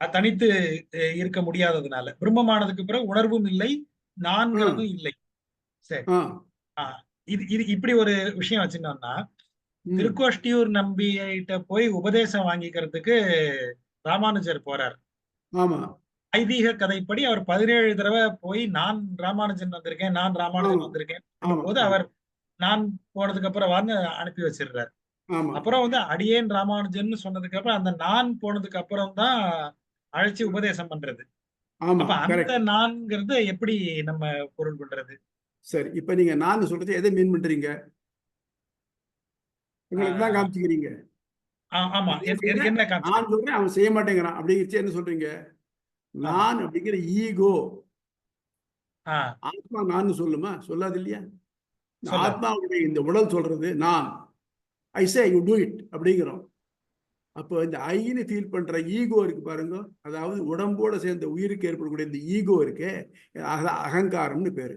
S1: அது தனித்து இருக்க முடியாததுனால பிரம்மமானதுக்கு பிறகு உணர்வும் இல்லை, நான்கிறதும் இல்லை. சரி, இது இப்படி ஒரு விஷயம் வச்சுட்டோம்னா திருக்கோஷ்டியூர் நம்பியிட்ட போய் உபதேசம் வாங்கிக்கிறதுக்கு ராமானுஜர் போறார். ஐதீக கதைப்படி அவர் 17 தடவை போய் நான் ராமானுஜன் வந்திருக்கேன் போது அவர் நான் போனதுக்கு அப்புறம் அனுப்பி வச்சிடுறாரு. அப்புறம் அடியேன் ராமானுஜன் சொன்னதுக்கு அப்புறம் அந்த நான் போனதுக்கு அப்புறம் தான் அழைச்சி உபதேசம் பண்றது. அப்ப அந்த நான்ங்கிறது எப்படி நம்ம பொருள் பண்றது?
S2: சரி, இப்ப நீங்க நான் சொல்றது எதை மீன் பண்றீங்க? உங்களுக்கு தான் காமிச்சுக்கிறீங்க.
S1: ஆமா, என்ன காமிச்சு?
S2: நான் சொல்றேன் அவன் செய்ய மாட்டேங்கிறான் அப்படிங்கிறச்சு என்ன சொல்றீங்க? நான் அப்படிங்கிற ஈகோ. ஆத்மா நான் சொல்லுமா? சொல்லாது இல்லையா? ஆத்மாவுடைய இந்த உடல் சொல்றது நான், ஐ சே யூ டூ இட் அப்படிங்கிறோம். அப்போ இந்த ஐன்னு ஃபீல் பண்ற ஈகோ இருக்கு பாருங்க, அதாவது உடம்போட சேர்ந்த உயிருக்கு ஏற்படக்கூடிய இந்த ஈகோ இருக்கு, அகங்காரம்னு பேரு.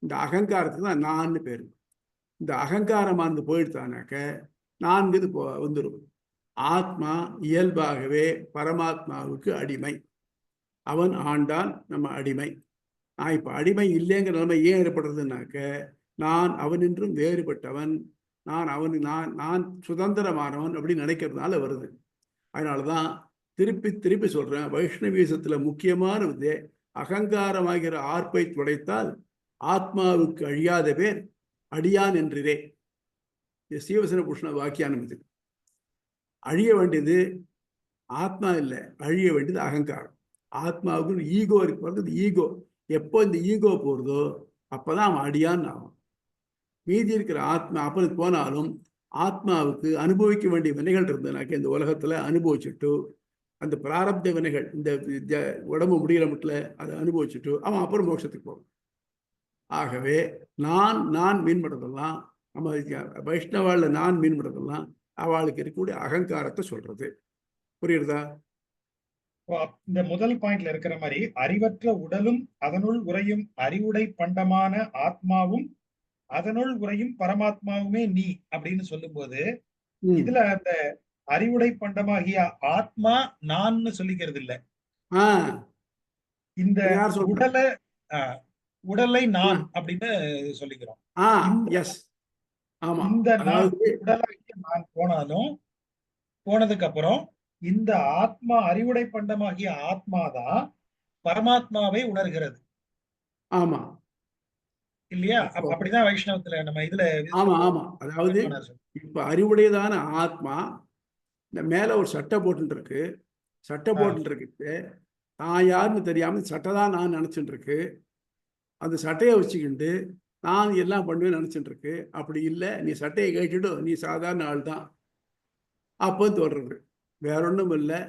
S2: இந்த அகங்காரத்துக்கு தான் நான்னு பேரு. இந்த அகங்காரமானது போயிடுத்தானாக்க நான்கு வந்துடும். ஆத்மா இயல்பாகவே பரமாத்மாவுக்கு அடிமை. அவன் ஆண்டான், நம்ம அடிமை. நான் இப்ப அடிமை இல்லைங்கிற நிலைமை ஏன் ஏற்படுறதுனாக்க, நான் அவனின்றும் வேறுபட்டவன், நான் சுதந்திரமானவன் அப்படின்னு நினைக்கிறதுனால வருது. அதனாலதான் திருப்பி திருப்பி சொல்றேன், வைஷ்ணவீசத்துல முக்கியமான அகங்காரமாகிற ஆர்ப்பை துடைத்தால் ஆத்மாவுக்கு அழியாத பேர் அடியான் என்றே. சீவசன பூஷண வாக்கியானம் இது. அழிய வேண்டியது ஆத்மா இல்லை, அழிய வேண்டியது அகங்காரம். ஆத்மாவுக்கு ஈகோ இருக்கு. ஈகோ எப்போ இந்த ஈகோ போறதோ அப்பதான் அவன் அடியான் ஆகும். மீதி இருக்கிற ஆத்மா அப்பனுக்கு போனாலும் ஆத்மாவுக்கு அனுபவிக்க வேண்டிய வினைகள் இருந்ததுனாக்க இந்த உலகத்துல அனுபவிச்சுட்டு, அந்த பிராரப்த வினைகள் இந்த உடம்பு முடிகிற மட்டும் அதை அனுபவிச்சுட்டு அவன் அப்புறம் மோட்சத்துக்கு போகும். ஆகவே நான் மீன்படுறதெல்லாம், நம்ம வைஷ்ணவால நான் மீன்படுறதெல்லாம் அவளுக்கு இருக்கக்கூடிய அகங்காரத்தை சொல்றது. புரியுறதா?
S1: இந்த முதல் பாயிண்ட்ல இருக்கிற மாதிரி அறிவற்ற உடலும் அதனுள் உறையும் அறிவுடை பண்டமான ஆத்மாவும் அதனுள் உறையும் பரமாத்மாவுமே நீ அப்படின்னு சொல்லும் போது, இதுல அந்த அறிவுடை பண்டமாகிய ஆத்மா நான் சொல்லிக்கிறது இல்ல. இந்த உடலை நான் அப்படின்னு சொல்லிக்கிறோம். இந்த உடலாகிய நான் போனதுக்கு அப்புறம் இந்த ஆத்மா அறிவுடை பண்டமாகிய ஆத்மாதான் பரமாத்மாவை உணர்கிறது.
S2: ஆமா
S1: இல்லையா? அப்படிதான் வைஷ்ணவத்துல நம்ம இதுல.
S2: ஆமா ஆமா. அதாவது இப்ப அறிவுடையதான ஆத்மா இந்த மேல ஒரு சட்டை போட்டு இருக்கு. சட்டை போட்டு இருக்கு. நான் யாருன்னு தெரியாம சட்டை தான் நான் நினைச்சுட்டு இருக்கு. அந்த சட்டையை வச்சுக்கிண்டு நான் எல்லாம் பண்ணுவேன்னு நினைச்சுட்டு இருக்கு. அப்படி இல்லை, நீ சட்டையை கேட்டுட்டு நீ சாதாரண ஆள் தான் அப்போ தோன்றது. வேற ஒன்றும் இல்லை.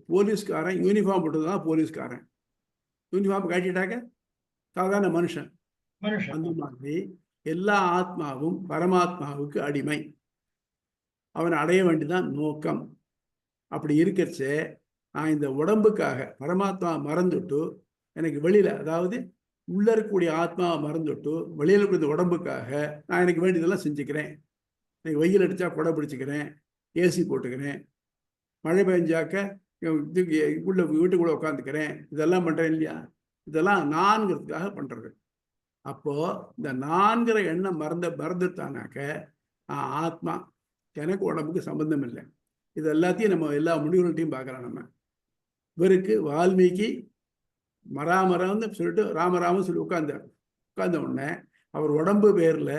S2: போலீஸ்காரன் யூனிஃபார்ம் போட்டுதான் போலீஸ்காரன். யூனிஃபார்ம் காட்டிட்டாக்க சாதாரண மனுஷன். அந்த மாதிரி எல்லா ஆத்மாவும் பரமாத்மாவுக்கு அடிமை. அவனை அடைய வேண்டிதான் நோக்கம். அப்படி இருக்கிறச்சே நான் இந்த உடம்புக்காக பரமாத்மா மறந்துட்டு எனக்கு வெளியில, அதாவது உள்ள இருக்கக்கூடிய ஆத்மாவை மறந்துட்டு வெளியில இருக்கிற உடம்புக்காக நான் எனக்கு வேண்டியதெல்லாம் செஞ்சுக்கிறேன். எனக்கு வெயில் அடிச்சா கொடை பிடிச்சிக்கிறேன், ஏசி போட்டுக்கிறேன், மழை பெஞ்சாக்க உள்ள வீட்டுக்குள்ள உட்காந்துக்கிறேன், இதெல்லாம் பண்றேன் இல்லையா? இதெல்லாம் நான்கிறதுக்காக பண்றது. அப்போ இந்த நான்கிற எண்ணம் மறந்துட்டானாக்க ஆத்மா, எனக்கு உடம்புக்கு சம்பந்தம் இல்லை. இது எல்லாத்தையும் நம்ம எல்லா முடிவுகள்ட்டையும் பார்க்கலாம். நம்ம இவருக்கு வால்மீகி மராமரம்னு சொல்லிட்டு ராமராமன் சொல்லி உட்கார்ந்த உடனே அவர் உடம்பு பேர்ல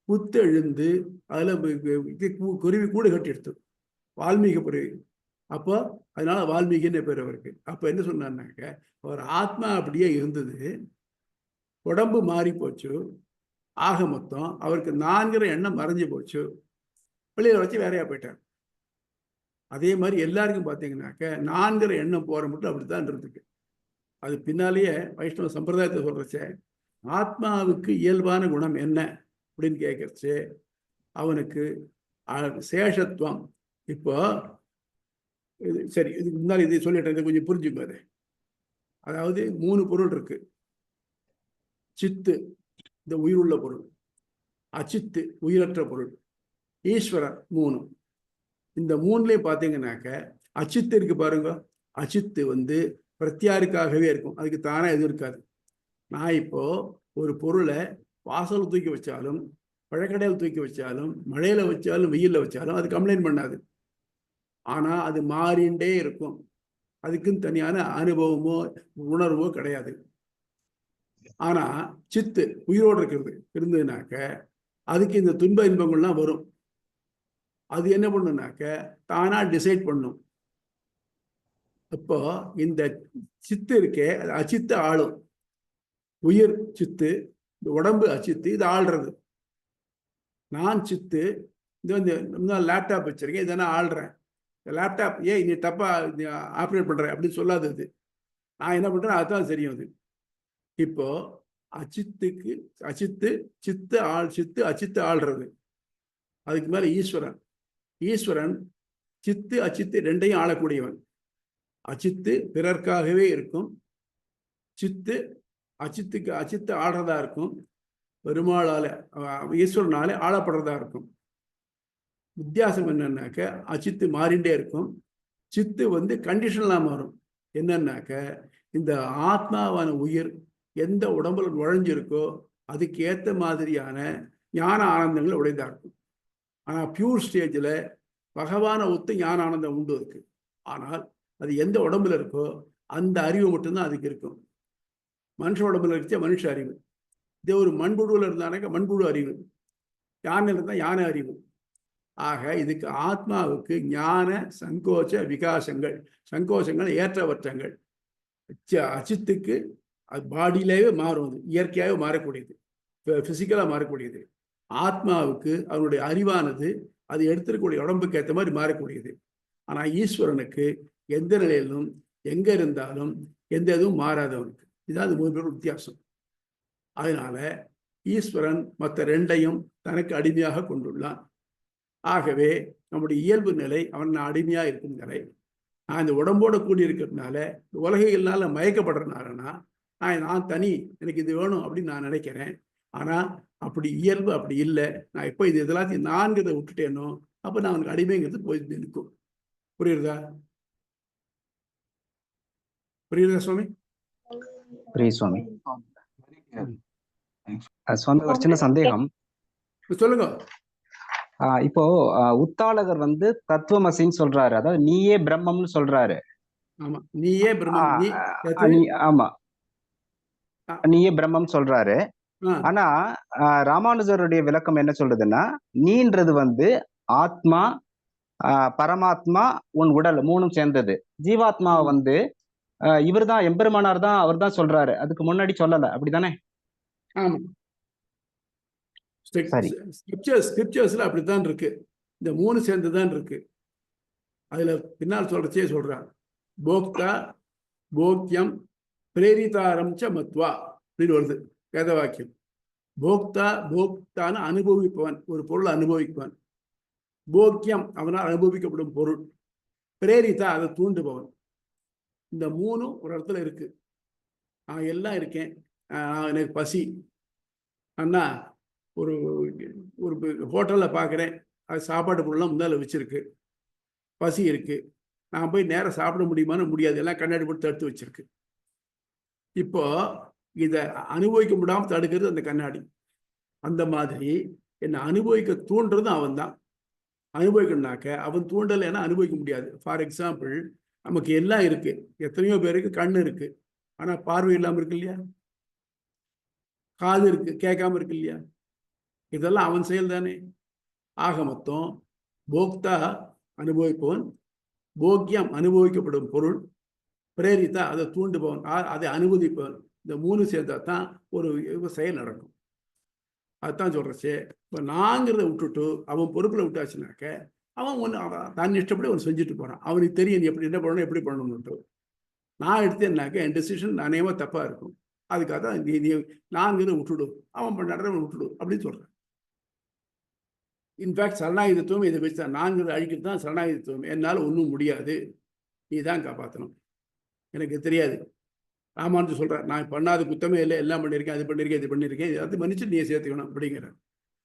S2: புத்து எழுந்து அதுல குருவி கூடு கட்டி எடுத்து வால்மீகி குருவி. அப்போ அதனால வால்மீகின்னு பேர் அவருக்கு. அப்ப என்ன சொன்னார்னாக்க, அவர் ஆத்மா அப்படியே இருந்தது, உடம்பு மாறி போச்சு, ஆக மொத்தம் அவருக்கு நான்கிற எண்ணம் மறைஞ்சு போச்சு, வெளியில வச்சு வேறையா போயிட்டார். அதே மாதிரி எல்லாருக்கும் பார்த்தீங்கன்னாக்க நான்கிற எண்ணம் போற மட்டும் அப்படித்தான் இருக்கு. அது பின்னாலேயே வைஷ்ணவ சம்பிரதாயத்தை சொல்றச்சே ஆத்மாவுக்கு இயல்பான குணம் என்ன அப்படின்னு கேட்கறச்சு அவனுக்கு சேஷத்துவம். இப்போ சரி, இதுக்கு முன்னாடி இதை சொல்லிட்டேன், இதை கொஞ்சம் புரிஞ்சுக்காது. அதாவது 3 பொருள் இருக்கு. சித்து இந்த உயிருள்ள பொருள், அச்சித்து உயிரற்ற பொருள், ஈஸ்வரன் 3. இந்த 3லயும் பார்த்தீங்கன்னாக்க அச்சித்து இருக்கு பாருங்க. அச்சித்து பிரத்யாருக்காகவே இருக்கும், அதுக்கு தானே எதுவும் இருக்காது. நான் இப்போ ஒரு பொருளை வாசல் தூக்கி வச்சாலும், பழக்கடையில் தூக்கி வச்சாலும், மழையில வச்சாலும், வெயில்ல வச்சாலும் அது கம்ப்ளைண்ட் பண்ணாது. ஆனா அது மாறிண்டே இருக்கும். அதுக்குன்னு தனியான அனுபவமோ உணர்வோ கிடையாது. ஆனா சித்து உயிரோடு இருந்ததுனாக்க அதுக்கு இந்த துன்ப இன்பங்கள்லாம் வரும். அது என்ன பண்ணுனாக்க தானா டிசைட் பண்ணும். இப்போ இந்த சித்து இருக்கே, அது அச்சித்து ஆளும். உயிர் சித்து, இந்த உடம்பு அச்சித்து, இது ஆள்றது. நான் சித்து, இது லேப்டாப் வச்சிருக்கேன், இதெல்லாம் ஆள்றேன். லேப்டாப் நீ தப்பா ஆப்ரேட் பண்ற அப்படின்னு சொல்லாதது. நான் என்ன பண்றேன் அதுதான் தெரியும். அது இப்போ அச்சித்துக்கு அச்சித்து, சித்து அச்சித்து ஆள்றது. அதுக்கு மேல ஈஸ்வரன் சித்து அச்சித்து ரெண்டையும் ஆளக்கூடியவன். அச்சித்து பிறர்க்காகவே இருக்கும், சித்து அச்சித்து ஆடுறதா இருக்கும், பெருமாளால ஈஸ்வரனாலே ஆளப்படுறதா இருக்கும். வித்தியாசம் என்னன்னாக்க அச்சித்து மாறிண்டே இருக்கும், சித்து கண்டிஷனலா மாறும். என்னன்னாக்க இந்த ஆத்மாவான உயிர் எந்த உடம்புல நுழைஞ்சிருக்கோ அதுக்கு ஏற்ற மாதிரியான ஞான ஆனந்தங்கள் உடையதா இருக்கும். ஆனா பியூர் ஸ்டேஜில் பகவானை ஒத்து ஞான ஆனந்தம் உண்டு இருக்கு. ஆனால் அது எந்த உடம்புல இருக்கோ அந்த அறிவு மட்டும்தான் அதுக்கு இருக்கும். மனுஷ உடம்புல இருந்துச்சா மனுஷ அறிவு, இதே ஒரு மண்புழுவில் இருந்தானாக்க மண்புழு அறிவு, யானை இருந்தால் யானை அறிவு. ஆக இதுக்கு ஆத்மாவுக்கு ஞான சங்கோச்ச விகாசங்கள், சங்கோச்சங்கள் ஏற்றவற்றங்கள். அச்சித்துக்கு அது பாடியிலேயே மாறும், அது இயற்கையாகவே மாறக்கூடியது, பிசிக்கலாக மாறக்கூடியது. ஆத்மாவுக்கு அவனுடைய அறிவானது அது எடுத்துக்கூடிய உடம்புக்கு ஏற்ற மாதிரி மாறக்கூடியது. ஆனால் ஈஸ்வரனுக்கு எந்த நிலையிலும் எங்க இருந்தாலும் எந்த இதுவும் மாறாதவனுக்கு. இதான் அது மூணு வித்தியாசம். அதனால ஈஸ்வரன் மற்ற ரெண்டையும் தனக்கு அடிமையாக கொண்டுள்ளான். ஆகவே நம்முடைய இயல்பு நிலை அவன் அடிமையா இருக்கும் நிலை. நான் இந்த உடம்போட கூடி இருக்கிறதுனால உலகைகள்னால மயக்கப்படுறதுனாலனா நான் தனி, எனக்கு இது வேணும் அப்படின்னு நான் நினைக்கிறேன். ஆனா அப்படி இயல்பு அப்படி இல்லை. நான் எப்போ இது எல்லாத்தையும் நான்கிறத விட்டுட்டேனோ அப்ப நான் அவனுக்கு அடிமைங்கிறது போய் நிற்கும். புரியுறதா? புரியுதா சுவாமி?
S4: புரியுது சுவாமி. சுவாமி ஒரு சின்ன சந்தேகம்.
S2: சொல்லுங்க.
S4: இப்போ உத்தாளகர் தத்துவமசின்னு சொல்றாரு, அதாவது நீயே பிரம்மம்னு சொல்றாரு.
S2: ஆமா, நீயே பிரம்மம்.
S4: ஆமா, நீயே பிரம்மம் சொல்றாரு. ஆனா ராமானுஜருடைய விளக்கம் என்ன சொல்றதுன்னா, நீன்றது ஆத்மா, பரமாத்மா, உன் உடல் மூணும் சேர்ந்தது. ஜீவாத்மாவை இவர் தான் எம்பெருமானார் தான், அவர் தான் சொல்றாரு, அதுக்கு முன்னாடி சொல்லல. அப்படித்தானே?
S2: ஆமா, ஸ்கிரிப்சர்ஸ்ல அப்படித்தான் இருக்கு. இந்த மூணு சேர்ந்துதான் இருக்கு. அதுல பின்னால் சொல்றச்சே சொல்றான், போக்தா போக்யம் பிரேரிதாரம் ச மத்வா அப்படின்னு வருது வேத வாக்கியம். போக்தான அனுபவிப்பவன், ஒரு பொருளை அனுபவிப்பவன். போக்கியம் அவனால் அனுபவிக்கப்படும் பொருள். பிரேரிதா அதை தூண்டுபவன். இந்த மூணும் ஒரு இடத்துல இருக்கு. நான் எல்லாம் இருக்கேன், எனக்கு பசி அண்ணா, ஒரு ஒரு ஹோட்டலில் பார்க்குறேன், அது சாப்பாடு பொருள்லாம் முன்னால் வச்சிருக்கு, பசி இருக்கு, நான் போய் நேரம் சாப்பிட முடியுமான்னு முடியாது, எல்லாம் கண்ணாடி போட்டு தடுத்து வச்சிருக்கு. இப்போ இதை அனுபவிக்க முடியாமல் தடுக்கிறது அந்த கண்ணாடி. அந்த மாதிரி என்னை அனுபவிக்க தூண்டுறதும் அவன் தான். அனுபவிக்கணும்னாக்க அவன் தூண்டலைன்னா அனுபவிக்க முடியாது. ஃபார் எக்ஸாம்பிள், நமக்கு எல்லாம் இருக்கு, எத்தனையோ பேருக்கு கண்ணு இருக்கு, ஆனா பார்வை இல்லாமல் இருக்கு இல்லையா? காது இருக்கு, கேட்காம இருக்கு இல்லையா? இதெல்லாம் அவன் செயல் தானே. ஆக மொத்தம் போக்தா அனுபவிப்பவன், போக்கியம் அனுபவிக்கப்படும் பொருள், பிரேரித்தா அதை தூண்டுபவன், அதை அனுமதிப்பவன். இந்த மூணு சேர்ந்தா தான் ஒரு செயல் நடக்கும். அதுதான் சொல்றச்சு. இப்போ நாங்கிறத விட்டுட்டு அவன் பொறுப்பில் விட்டாச்சுனாக்க அவன் தன் இஷ்டப்படி அவன் செஞ்சுட்டு போறான். அவனுக்கு தெரியும் நீ எப்படி என்ன பண்ணணும், எப்படி பண்ணணும்ட்டு. நான் எடுத்தேன்னாக்க என் டெசிஷன் அநேகமாக தப்பா இருக்கும். அதுக்காக தான் நீ நாங்கிறத விட்டுடும், அவன் பண்ணுறவன் விட்டுடும் அப்படின்னு சொல்றேன். இன்ஃபேக்ட் சரணாயுதத்துவம் இதை வச்சு தான், நான்கிறது அழிக்கிறது தான் சரணாயுதத்துவம். என்னால் ஒன்றும் முடியாது, நீ தான் காப்பாற்றணும், எனக்கு தெரியாது. ராமானுஜர் சொல்றார், நான் பண்ணாத குத்தமே இல்லை, எல்லாம் பண்ணியிருக்கேன், அது பண்ணியிருக்கேன், இது பண்ணியிருக்கேன், அது மன்னிச்சு நீ சேர்த்துக்கணும் அப்படிங்கிறார்.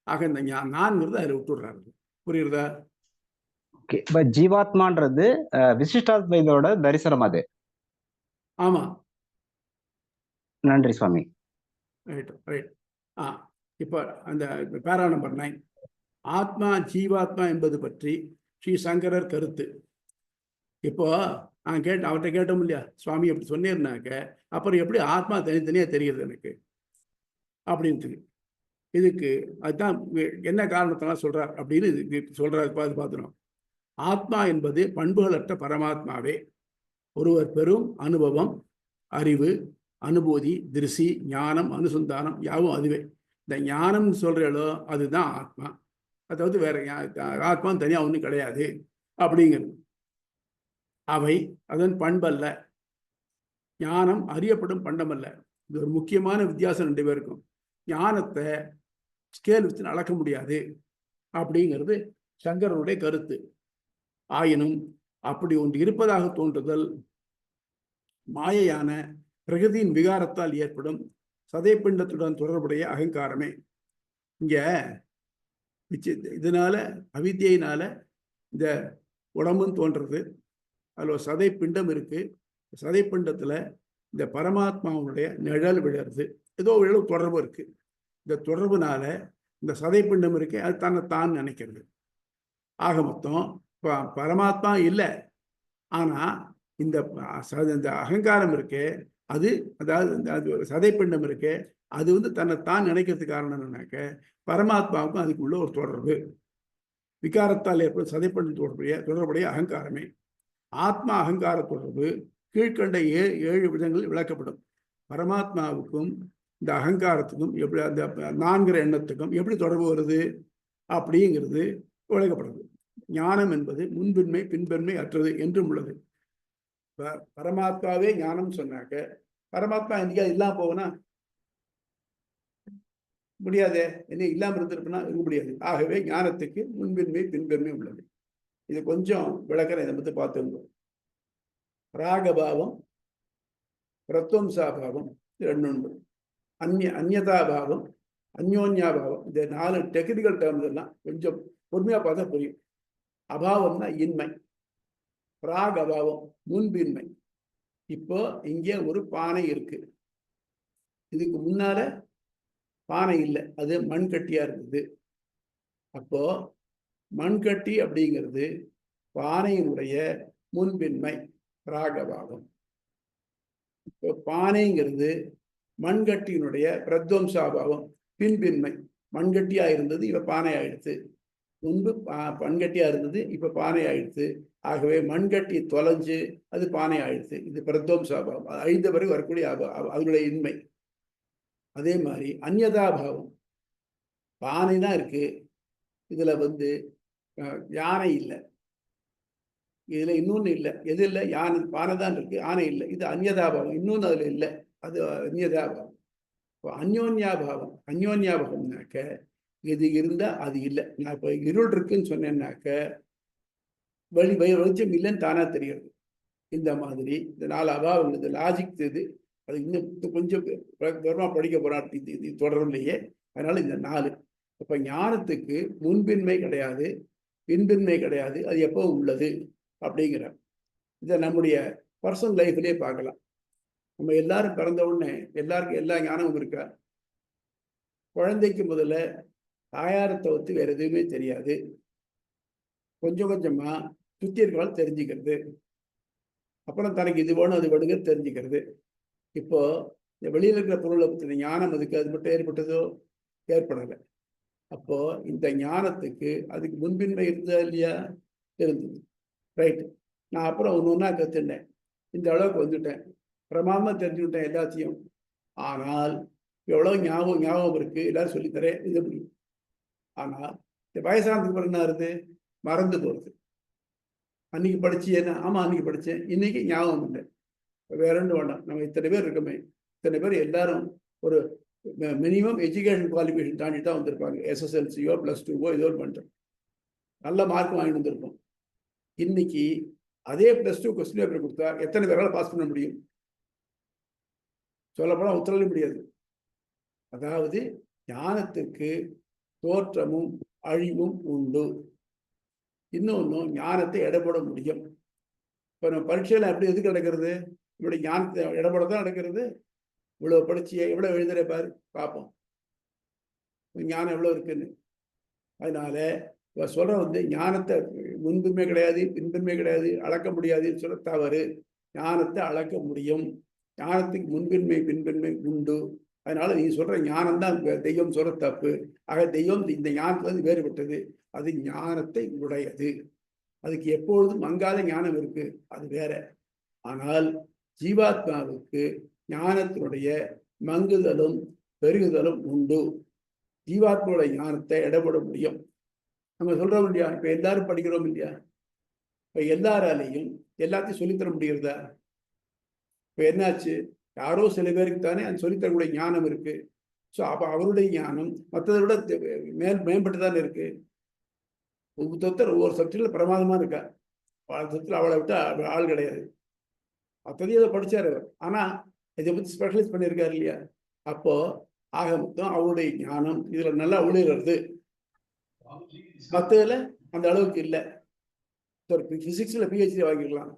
S2: ஆக இந்த நான்கிறது அதில் விட்டுடுறாரு. புரியுறதா?
S4: ஓகே. பட் ஜீவாத்மான்றது விசிஷ்டாத்வைதோட தரிசனம் அது.
S2: ஆமா.
S4: நன்றி சுவாமி.
S2: Right right. இப்போ அந்த பேரா நம்பர் 9, ஆத்மா ஜீவாத்மா என்பது பற்றி ஸ்ரீ சங்கரர் கருத்து. இப்போ நான் அவர்கிட்ட கேட்டோம் இல்லையா, சுவாமி அப்படி சொன்னேன்னாக்க அப்புறம் எப்படி ஆத்மா தனித்தனியாக தெரிகிறது எனக்கு அப்படின்ட்டு. இதுக்கு அதுதான் என்ன காரணத்தெல்லாம் சொல்றார் அப்படின்னு சொல்றாரு. பார்த்துனோம். ஆத்மா என்பது பண்புகளற்ற பரமாத்மாவே. ஒருவர் பெரும் அனுபவம், அறிவு, அனுபூதி, திருசி, ஞானம், அனுசந்தானம் யாவும் அதுவே. இந்த ஞானம் சொல்றோ அதுதான் ஆத்மா. அதாவது வேற ஆத்மா தனியாக ஒன்றும் கிடையாது அப்படிங்கிறது. அவை அதன் பண்பல்ல. ஞானம் அறியப்படும் பண்டமல்ல. இது ஒரு முக்கியமான வித்தியாசம் ரெண்டு பேருக்கும். ஞானத்தை ஸ்கேல் வச்சு அளக்க முடியாது அப்படிங்கிறது சங்கரனுடைய கருத்து. ஆயினும் அப்படி ஒன்று இருப்பதாக தோன்றுதல் மாயையான பிரகிருதியின் விகாரத்தால் ஏற்படும் சதைப்பிண்டத்துடன் தொடர்புடைய அகங்காரமே. இங்க இதனால அவித்தியினால இந்த உடம்புன்னு தோன்றது. அதுல ஒரு சதை பிண்டம் இருக்கு. சதை பிண்டத்துல இந்த பரமாத்மாவுடைய நிழல் விழறது. ஏதோ ஒரு தொடர்பு இருக்கு. இந்த தொடர்புனால இந்த சதை பிண்டம் இருக்கு, அது தன்னைத்தான் நினைக்கிறது. ஆக மொத்தம் பரமாத்மா இல்லை. ஆனா இந்த அகங்காரம் இருக்கு, அது அதாவது சதை பிண்டம் இருக்கு, அது தன்னைத்தான் நினைக்கிறதுக்கு காரணம் என்னன்னாக்க பரமாத்மாவுக்கும் அதுக்குள்ள ஒரு தொடர்பு. விகாரத்தால் ஏற்படும் சதைப்பண்டம் தொடர்புடைய அகங்காரமே. ஆத்மா அகங்கார தொடர்பு கீழ்கண்ட 7 விதங்களில் விளக்கப்படும். பரமாத்மாவுக்கும் இந்த அகங்காரத்துக்கும் எப்படி, அந்த 4 எண்ணத்துக்கும் எப்படி தொடர்பு வருது அப்படிங்கிறது விளக்கப்படுது. ஞானம் என்பது முன்பின்மை பின்பன்மை அற்றது என்றும் உள்ளது. பரமாத்மாவே ஞானம் சொன்னாக்க பரமாத்மா இன்னைக்கு இல்லாம போவனா முடியாதே, என்ன இல்லாம இருந்திருக்குன்னா இருக்க முடியாது. ஆகவே ஞானத்துக்கு முன்பின்மை பின்பன்மை உள்ளது. இது கொஞ்சம் விளக்கறேன், இதை பத்தி பார்த்துருந்தோம். ராகபாவம், பிரத்வம்சாபாவம் 2 அந்நியதாபாவம், அந்யோன்யாபாவம். இந்த 4 டெக்னிக்கல் டேர்ம்ஸ் எல்லாம் கொஞ்சம் பொறுமையா பார்த்தா புரியும். அபாவம்னா இன்மை, பிராக் அபாவம் முன்பின்மை. இப்போ இங்கே ஒரு பானை இருக்கு, இதுக்கு முன்னால பானை இல்லை, அது மண்கட்டியா இருந்தது. அப்போ மண்கட்டி அப்படிங்கிறது பானையினுடைய முன்பின்மை, பிராகபாவம். இப்போ பானைங்கிறது மண்கட்டியினுடைய பிரத்வம்சாபாவம், பின்பின்மை. மண்கட்டியா இருந்தது, இப்ப பானை ஆயிடுத்து. முன்பு மண்கட்டியா இருந்தது, இப்ப பானை ஆயிடுத்து. ஆகவே மண்கட்டி தொலைஞ்சு அது பானை ஆயிடுத்து. இது பிரத்வம்சாபாவம், அழிந்த பிறகு வரக்கூடிய அதனுடைய இன்மை. அதே மாதிரி அந்நியதாபாவம், பானை தான் இருக்கு, இதுல யானை இல்லை, இதுல இன்னொன்னு இல்லை. எது இல்லை? யானை, பானை தான் இருக்கு, யானை இல்லை. இது அந்நியதாபாவம், இன்னொன்னு அதுல இல்லை, அது அந்நியதாபாவம். அந்யோன்யாபாவம், அந்யோன்யாபாவம்னாக்க இது இருந்தா அது இல்லை. நான் இப்ப இருள் இருக்குன்னு சொன்னேன்னாக்க வெளிச்சம் இல்லைன்னு தானா தெரியுது. இந்த மாதிரி இந்த 4 அபாவங்கள், இந்த லாஜிக் இது, அது இன்னும் கொஞ்சம் விவரமா படிக்க போறான் இது தொடர்பிலேயே. அதனால இந்த 4. இப்ப ஞானத்துக்கு முன்பின்மை கிடையாது, பின்பின்மை கிடையாது, அது எப்போ உள்ளது அப்படிங்கிற இதை நம்முடைய பர்சனல் லைஃப்லயே பார்க்கலாம். நம்ம எல்லாரும் பிறந்த உடனே எல்லாருக்கும் எல்லா ஞானமும் இருக்கா? குழந்தைக்கு முதல்ல தாயாரை தவிர்த்து வேற எதுவுமே தெரியாது. கொஞ்சம் கொஞ்சமா சுத்தி இருக்கிறாலும் தெரிஞ்சுக்கிறது. அப்புறம் தனக்கு இது வேணும் அது வேணுங்க தெரிஞ்சுக்கிறது. இப்போ இந்த வெளியில இருக்கிற பொருளை பற்றின ஞானம் அதுக்கு அது மட்டும் ஏற்பட்டதோ? ஏற்படலை. அப்போ இந்த ஞானத்துக்கு அதுக்கு முன்பின்மை இருந்ததா இல்லையா? இருந்தது. ரைட்டு. நான் அப்புறம் ஒன்று கற்றுட்டேன், இந்த அளவுக்கு வந்துட்டேன், பிரமாதமா தெரிஞ்சுக்கிட்டேன் எல்லாத்தையும். ஆனால் எவ்வளவு ஞாபகம் இருக்கு, எல்லாரும் சொல்லித்தரேன், இது எப்படி? ஆனால் இந்த வயசானதுக்கு பிறகு என்ன ஆகுது? மறந்து போகுது. அன்னைக்கு படிச்சு என்ன? ஆமா அன்னைக்கு படிச்சேன், இன்னைக்கு ஞாபகம் இல்லை. வேற ஒன்று வேண்டாம், நம்ம இத்தனை பேர் இருக்கமே, இத்தனை பேர் எல்லாரும் ஒரு மினிமம் எஜுகேஷன் குவாலிஃபிகேஷன் தாண்டி தான் வந்திருப்பாங்க. SSLCயோ +2வோ ஏதோ பண்ணிட்டோம், நல்ல மார்க் வாங்கி வந்திருப்போம். இன்னைக்கு அதே +2 கொஸ்டின் பேப்பர் கொடுத்தா எத்தனை பேரால் பாஸ் பண்ண முடியும்? சொல்லப்போனால் உத்தரவே முடியாது. அதாவது ஞானத்துக்கு தோற்றமும் அழிவும் உண்டு. இன்னொன்னு, ஞானத்தை எடைபட முடியும். இப்போ நம்ம பரீட்சையில எப்படி எதுக்கு நடக்கிறது? இவருடைய ஞானத்தை எடைபட தான் நடக்கிறது. இவ்வளவு படிச்சியே, எவ்வளவு எழுதுற பாரு, பார்ப்போம் ஞானம் எவ்வளவு இருக்குன்னு. அதனால இவ சொல்ற ஞானத்தை முன்பின்மை கிடையாது, பின்பின்மை கிடையாது, அளக்க முடியாதுன்னு சொல்ல தவறு. ஞானத்தை அளக்க முடியும். ஞானத்துக்கு முன்பின்மை பின்பின்மை உண்டு. அதனால நீ சொல்ற ஞானம் தான் தெய்வம் சொல்ற தப்பு. ஆக தெய்வம் இந்த ஞானத்துல வேறுபட்டது, அது ஞானத்தை உடையது. அதுக்கு எப்பொழுதும் மங்காத ஞானம் இருக்கு, அது வேற. ஆனால் ஜீவாத்மாவுக்கு ஞானத்தினுடைய மங்குதலும் பெருகுதலும் உண்டு. ஜீவாத்மாவோட ஞானத்தை எடைபட முடியும். நம்ம சொல்றோம் இல்லையா, இப்ப எல்லாரும் படிக்கிறோம் இல்லையா, இப்ப எல்லாராலையும் எல்லாத்தையும் சொல்லித்தர முடிகிறதா? இப்ப என்னாச்சு, யாரோ சில பேருக்கு தானே அந்த சொல்லித்தரக்கூடிய ஞானம் இருக்கு. ஸோ அப்ப அவருடைய ஞானம் மற்றதை விட மேம்பட்டு தானே இருக்கு. ஒவ்வொருத்தர் ஒவ்வொரு சப்ஜெக்ட்ல பிரமாதமா இருக்கா, சப்ஜெக்ட்ல அவளை விட்டு ஆள் கிடையாது. அப்பதையும் அதை படிச்சாரு அவர், ஆனா இதை பத்தி ஸ்பெஷலைஸ் பண்ணியிருக்காரு இல்லையா. அப்போ ஆக மொத்தம் அவருடைய ஞானம் இதுல நல்லா ஒளிர்றது. மற்றதுல அந்த அளவுக்கு இல்லை. பிசிக்ஸ்ல PhD வாங்கிக்கலாம்.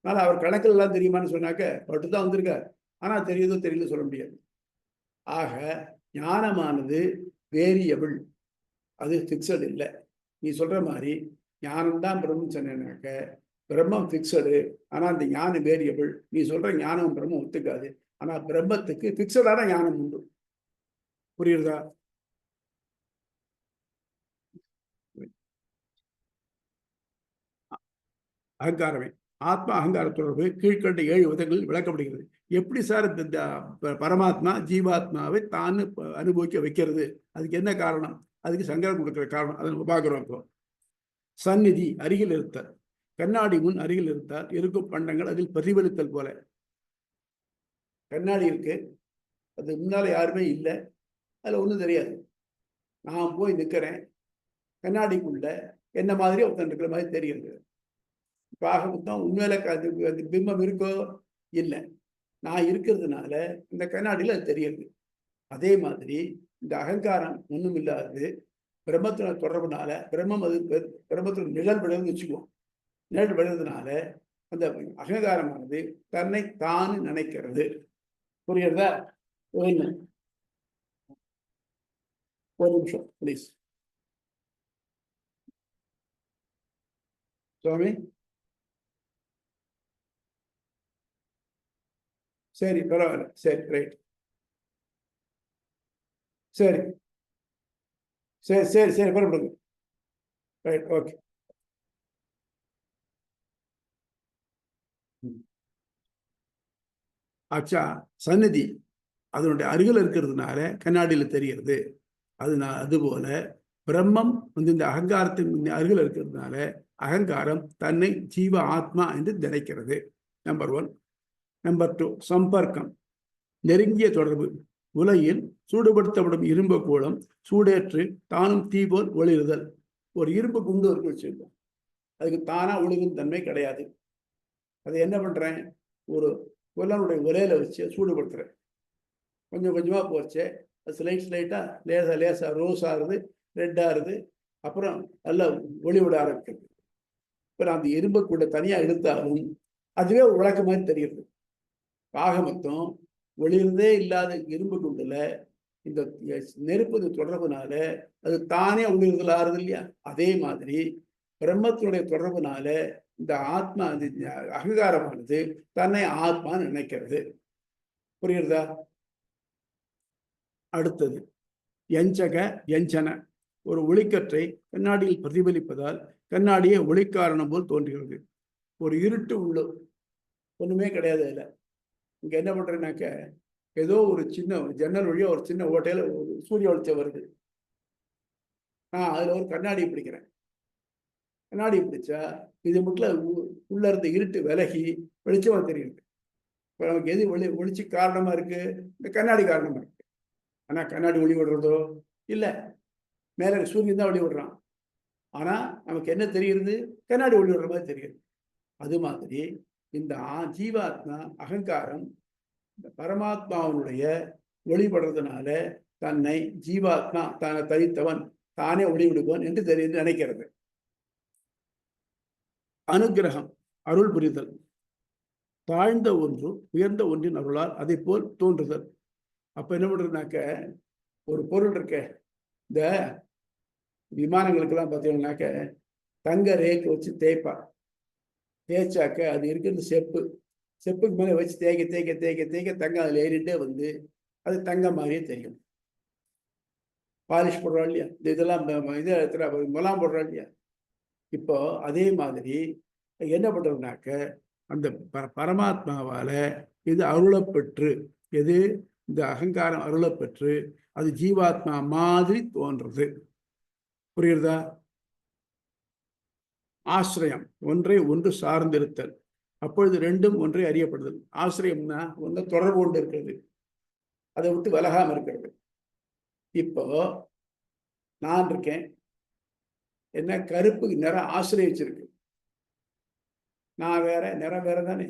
S2: அதனால அவர் கணக்கில் எல்லாம் தெரியுமான்னு சொன்னாக்க மட்டும்தான் வந்திருக்கார். ஆனா தெரியுதோ தெரியல சொல்ல முடியாது. ஆக ஞானமானது வேரியபிள், அது பிக்சடு இல்லை. நீ சொல்ற மாதிரி ஞானம்தான் பிரம்மம் சொன்னாக்க பிரம்மம் பிக்சடு, ஆனா அந்த ஞானம் வேரியபிள். நீ சொல்ற ஞானம் பிரம்மம் ஒத்துக்காது. ஆனா பிரம்மத்துக்கு பிக்சடான ஞானம் உண்டு. புரியுறதா? அகங்காரமே ஆத்மா அகங்கார தொடர்பு கீழ்கண்ட 7 விதங்களில் விளக்கப்படுகிறது. எப்படி சார் இந்த பரமாத்மா ஜீவாத்மாவை தான் அனுபவிக்க வைக்கிறது? அதுக்கு என்ன காரணம்? அதுக்கு சங்கரம் கொடுக்கிற காரணம் அதை நம்ம பார்க்கிறோம். இப்போ சந்நிதி, அருகில் இருத்தல். கண்ணாடி முன் அருகில் இருந்தால் இருக்கும் பண்டங்கள் அதில் பிரதிபலித்தல் போல. கண்ணாடி இருக்கு, அது முன்னால யாருமே இல்லை, அதுல ஒன்றும் தெரியாது. நான் போய் நிற்கிறேன், கண்ணாடிக்குள்ள என்ன மாதிரி ஒருத்தன் இருக்கிற மாதிரி தெரியுது. ஆக மொத்தம் உண்மையில அது பிம்பம் இருக்கோ இல்லை, நான் இருக்கிறதுனால இந்த கண்ணாடியில் அது தெரியுது. அதே மாதிரி இந்த அகங்காரம் ஒன்றும் இல்லாதது பிரம்மத்தின தொடர்புனால பிரம்மம் அது பிரம்மத்தின் நிழல் விடுறதுன்னு வச்சுக்குவோம். நிழல் விடுறதுனால அந்த அகங்காரமானது தன்னை தான் நினைக்கிறது. புரியுறதா? ஒரு நிமிஷம் ப்ளீஸ் சுவாமி. சரி, பரவாயில்ல. சரி, ரைட். சரி சரி சரி சரி புறப்படுங்க. Right, okay. ஆச்சா, சந்நிதி அதனுடைய அருகில் இருக்கிறதுனால கண்ணாடியில் தெரிகிறது. அதுபோல பிரம்மம் இந்த அகங்காரத்தின் அருகில் இருக்கிறதுனால அகங்காரம் தன்னை ஜீவ ஆத்மா என்று நினைக்கிறது. நம்பர் 1. நம்பர் 2, சம்பர்க்கம், நெருங்கிய தொடர்பு. உலகில் சூடுபடுத்தப்படும் இரும்பு கூலம் சூடேற்று தானும் தீ போல் ஒளிருதல். ஒரு இரும்பு குண்டு இருக்கு வச்சிருக்கோம், அதுக்கு தானா ஒளிரும் தன்மை கிடையாது. அதை என்ன பண்றேன், ஒரு குலனுடைய உலையில வச்சு சூடுபடுத்துறேன். கொஞ்சம் கொஞ்சமா போச்சு, அது ஸ்லைட்டா லேசா ரோஸ் ஆகுது, ரெட் ஆகுது, அப்புறம் நல்லா ஒளி விட ஆரம்பிக்கிறது. இப்போ அந்த இரும்பு கூட தனியா எடுத்தாலும் அதுவே ஒரு விளக்கு மாதிரி தெரியுது. ஆக மொத்தம் ஒளிர்ந்தே இல்லாத இரும்பு குண்டுல இந்த நெருப்பு தொடர்புனால அது தானே ஒளிர்தல் ஆறுது இல்லையா? அதே மாதிரி பிரம்மத்தினுடைய தொடர்புனால இந்த ஆத்மா அகங்காரமானது தன்னை ஆத்மான்னு நினைக்கிறது. புரியுறதா? அடுத்தது எஞ்சன. ஒரு ஒளிக்கற்றை கண்ணாடியில் பிரதிபலிப்பதால் கண்ணாடியே ஒளிக்காரணம் போல் தோன்றுகிறது. ஒரு இருட்டு உள்ள ஒண்ணுமே கிடையாது. அதுல இங்க என்ன பண்றேன்னாக்க ஏதோ ஒரு சின்ன ஜன்னல் வழியா ஒரு சின்ன ஓட்டையில சூரிய வெளிச்சம் வருது. நான் அதுல ஒரு கண்ணாடி பிடிக்கிறேன். கண்ணாடி பிடிச்சா இது மட்டும் உள்ள இருந்த இருட்டு விலகி வெளிச்சமா தெரியுது. இப்ப நமக்கு எது ஒளிச்சு காரணமா இருக்கு? இந்த கண்ணாடி காரணமா இருக்கு. ஆனா கண்ணாடி ஒளி விடுறதோ இல்லை, மேல சூரியன் தான் ஒளி விடுறான். ஆனா நமக்கு என்ன தெரியுது? கண்ணாடி ஒளி விடுற மாதிரி தெரியுது. அது மாதிரி இந்த ஜீவாத்மா அகங்காரம் பரமாத்மாவுடைய ஒளிபடுறதுனால தன்னை ஜீவாத்மா தானே தரித்தவன், தானே ஒளி விடுவான் என்று தெரிந்து நினைக்கிறது. அனுகிரகம், அருள் புரிதல். தாழ்ந்த ஒன்று உயர்ந்த ஒன்றின் அருளால் அதை போல் தோன்றுதல். அப்ப என்ன பண்றதுனாக்க, ஒரு பொருள் இருக்க, இந்த விமானங்களுக்கெல்லாம் பார்த்தீங்கன்னாக்க தங்க ரேக்கு வச்சு தேய்ப்பா. தேய்ச்சாக்க அது இருக்கிறது செப்புக்கு மேலே வச்சு தேய்க்க தங்கம் அதில் ஏறிட்டே வந்து அது தங்கம் மாதிரியே தெரியும். பாலிஷ் போடுறோம் இல்லையா, இதெல்லாம் முலாம் போடுறோம் இல்லையா. இப்போ அதே மாதிரி என்ன பண்றதுனாக்க அந்த பரமாத்மாவால இது அருளப்பெற்று, எது இந்த அகங்காரம் அருளப்பெற்று அது ஜீவாத்மா மாதிரி தோன்றது. புரியுறதா? ஆசிரியம், ஒன்றை ஒன்று சார்ந்திருத்தல். அப்பொழுது ரெண்டும் ஒன்றை அறியப்படுதல். ஆசிரியம்னா ஒன்று தொடர்பு கொண்டு இருக்கிறது, அதை விட்டு விலகாம இருக்கிறது. இப்போ நான் இருக்கேன், என்ன கருப்பு நிறம் ஆசிரியச்சிருக்கு, நான் வேற, நிறம் வேற தானே.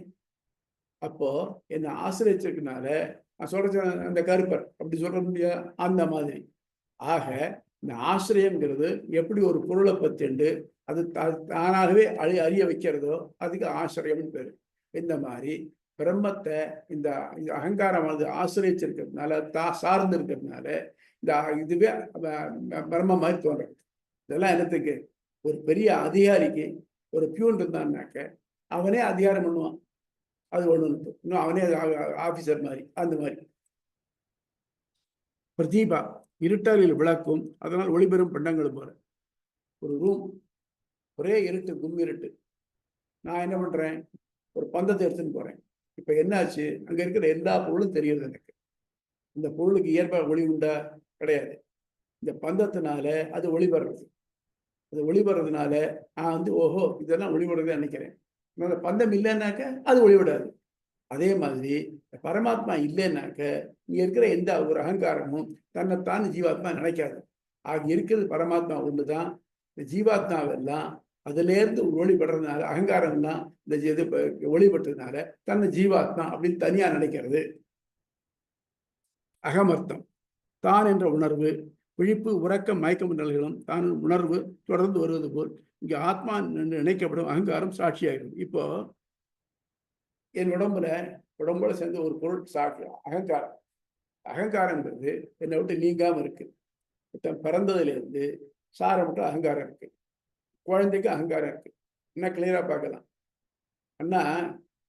S2: அப்போ என்ன ஆசிரியச்சிருக்கனால சொல்ற அந்த கருப்பர் அப்படி சொல்ற முடியாது, அந்த மாதிரி. ஆக இந்த ஆசிரியங்கிறது எப்படி ஒரு பொருளை பத்திண்டு அது தானாகவே அறிய வைக்கிறதோ அதுக்கு ஆசிரியம் பேரு. இந்த மாதிரி பிரம்மத்தை இந்த அகங்காரமானது ஆசிரியச்சிருக்கிறதுனால சார்ந்து இருக்கிறதுனால இந்த இதுவே பிரம்ம மாதிரி தோன்றது. இதெல்லாம் என்னத்துக்கு? ஒரு பெரிய அதிகாரிக்கு ஒரு பியூன் இருந்தான்னாக்க அவனே அதிகாரம் பண்ணுவான், அது ஒண்ணு. இன்னும் அவனே ஆபீசர் மாதிரி. அந்த மாதிரி பிரதீபா இருட்டாளில் விளக்கும், அதனால் ஒளிபெறும் பண்டங்களும் போல. ஒரு ரூம் ஒரே இருட்டு, கும் இருட்டு. நான் என்ன பண்றேன், ஒரு பந்தத்தை எடுத்துன்னு போறேன். இப்ப என்னாச்சு, அங்க இருக்கிற எல்லா பொருளும் தெரியுது எனக்கு. இந்த பொருளுக்கு இயற்பாக ஒளி உண்டா? கிடையாது. இந்த பந்தத்தினால அது ஒளிபடுறது. அது ஒளிபடுறதுனால நான் ஓஹோ இதெல்லாம் ஒளிபடுறதே நினைக்கிறேன். அந்த பந்தம் இல்லைன்னாக்க அது ஒளிவிடாது. அதே மாதிரி பரமாத்மா இல்லைன்னாக்க இங்க இருக்கிற எந்த ஒரு அகங்காரமும் தன்னைத்தான் ஜீவாத்மா நினைக்காது. ஆக இருக்கிறது பரமாத்மா ஒண்ணுதான். இந்த ஜீவாத்மாவெல்லாம் அதுலேருந்து ஒளிபடுறதுனால, அகங்காரம்லாம் இந்த இது ஒளிபட்டதுனால தன்னை ஜீவாத்மா அப்படின்னு தனியா நினைக்கிறது. அகமர்த்தம் தான் என்ற உணர்வு, விழிப்பு, உறக்கம், மயக்க மண்டல்களும் தான் உணர்வு தொடர்ந்து வருவது போல் இங்கே ஆத்மா என்று நினைக்கப்படும் அகங்காரம் சாட்சியாகிறது. இப்போ என் உடம்புல சேர்ந்த ஒரு பொருள் சாட்சி அகங்காரம். அகங்காரங்கிறது என்னை விட்டு நீங்காம இருக்கு. பிறந்ததுலேருந்து சாரை மட்டும் அகங்காரம் இருக்கு. குழந்தைக்கு அகங்காரம் இருக்கு. என்ன கிளியரா பார்க்கலாம். அண்ணா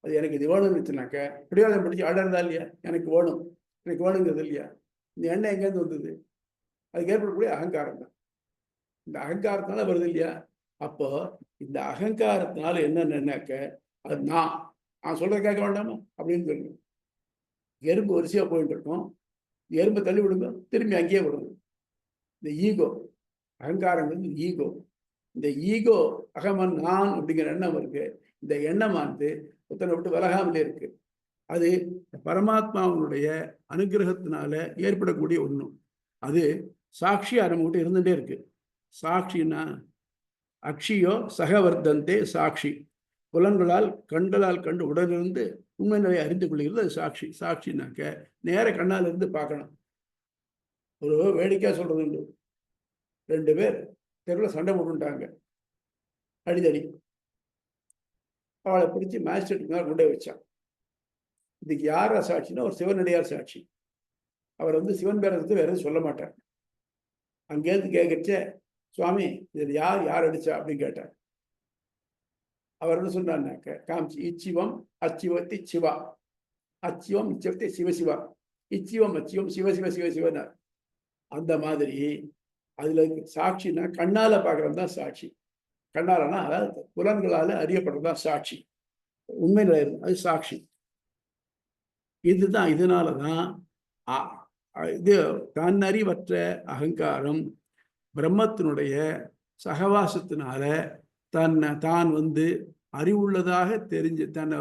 S2: அது எனக்கு இது வேணும்னு வச்சுனாக்க பிடிவாதம் பிடிச்சி அடர்ந்தா இல்லையா, எனக்கு வேணுங்கிறது இல்லையா. இந்த எண்ணெய் எங்கேருந்து வந்தது? அதுக்கு ஏற்படக்கூடிய அகங்காரம் தான். இந்த அகங்காரத்தினால வருது இல்லையா. அப்போ இந்த அகங்காரத்தினால என்னன்னாக்க அது நான் சொல்றத கேட்க வேண்டாமா அப்படின்னு சொல்லுங்க. எறும்பு வரிசையா போயிட்டு இருக்கோம், எறும்பை தள்ளி விடுங்க, திரும்பி அங்கேயே வருது. இந்த ஈகோ, அகங்காரம் வந்து ஈகோ. இந்த ஈகோ அகமன் நான் அப்படிங்கிற எண்ணம் இருக்கு. இந்த எண்ணமானது ஒருத்தனை விட்டு விலகாமலே இருக்கு. அது பரமாத்மாவனுடைய அனுகிரகத்தினால ஏற்படக்கூடிய ஒண்ணும். அது சாட்சியா நம்ம கிட்ட இருந்துட்டே இருக்கு. சாட்சின்னா அக்ஷியோ சகவர்த்தந்தே சாட்சி. புலன்களால் கண்களால் கண்டு உடனிருந்து உண்மை நிலையை அறிந்து கொள்கிறது அது சாட்சி. சாட்சினாக்க நேர கண்ணால் இருந்து பார்க்கணும். ஒரு வேடிக்கையா சொல்றது உண்டு. 2 பேர் தெருவில் சண்டை போட்டுட்டாங்க, அடிதடி. அவளை பிடிச்சி மேஜிஸ்ட்ரேட் மேலே கொண்டே வச்சான். இதுக்கு யாரா சாட்சின்னா ஒரு சிவனடியார் சாட்சி. அவர் வந்து சிவன் பேரை வேற எதுவும் சொல்ல மாட்டார். அங்கேருந்து கேட்கச்ச, சுவாமி இது யார் அடிச்சா அப்படின்னு கேட்டார். அவர் என்ன சொன்னார்னாக்க காமிச்சு, இச்சிவம் அச்சிவத்தி சிவா, அச்சிவம் இச்சவத்தி சிவசிவா, இச்சிவம் அச்சிவம் சிவசிவ சிவசிவனார். அந்த மாதிரி அதுல சாட்சின்னா கண்ணால பார்க்கறது தான் சாட்சி. கண்ணாலனா அதாவது புலன்களால அறியப்படுறதுதான் சாட்சி. உண்மையில அது சாட்சி. இதுதான். இதனாலதான் இது தன்னறிவற்ற அகங்காரம் பிரம்மத்தினுடைய சகவாசத்தினால தான் வந்து அறிவுள்ளதாக தெரிஞ்சு தன்னை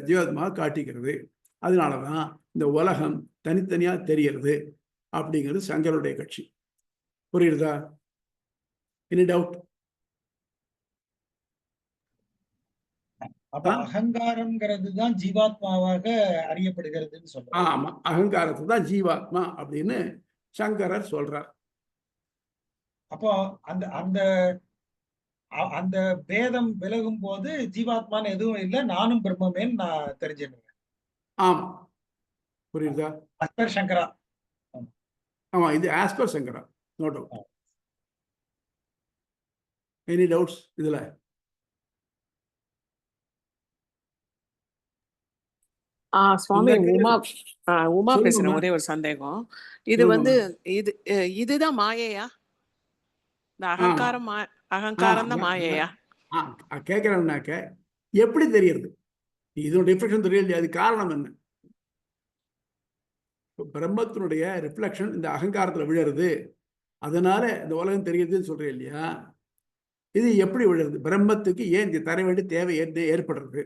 S2: ஜீவாத்மாவை காட்டிக்கிறது. அதனாலதான் இந்த உலகம் தனித்தனியா தெரியறது அப்படிங்கிறது சங்கருடைய கட்சி. புரியுதா? Any doubt?
S1: அப்ப அகங்காரம்ங்கிறது தான் ஜீவாத்மாவாக அறியப்படுகிறதுன்னு சொல்றாங்க.
S2: ஆமா, அகங்காரத்தை தான் ஜீவாத்மா அப்படின்னு சங்கரர் சொல்றார்.
S1: அப்போ அந்த அந்த அந்த பேதம் விலகும் போது ஜீவாத்மான்னு எதுவும் இல்லை, நானும் பிரம்மமேன்னு நான் தெரிஞ்சுக்கிறேன்.
S2: ஆமா, புரியுதா?
S1: அஸ்பர் சங்கரா.
S2: ஆமா, இது ஆஸ்பர் சங்கரா, நோ டவுட். எனி டவுட்ஸ் இதுல?
S3: சுவாமி, உமா பேசுறேன். ஒரே ஒரு சந்தேகம். இது வந்து இதுதான் மாயையா? இந்த அகங்காரம் தான் மாயையா?
S2: கேட்கிறேன்னாக்க எப்படி தெரியுது? இதோட ரிஃப்ளெக்ஷன் தெரியல, அது காரணம் என்ன? பிரம்மத்தினுடைய ரிஃப்ளெக்ஷன் இந்த அகங்காரத்துல விழுறது, அதனால இந்த உலகம் தெரியுதுன்னு சொல்றேன் இல்லையா? இது எப்படி விழுறது? பிரம்மத்துக்கு ஏன் இந்த தர வேண்டிய தேவை ஏற்படுறது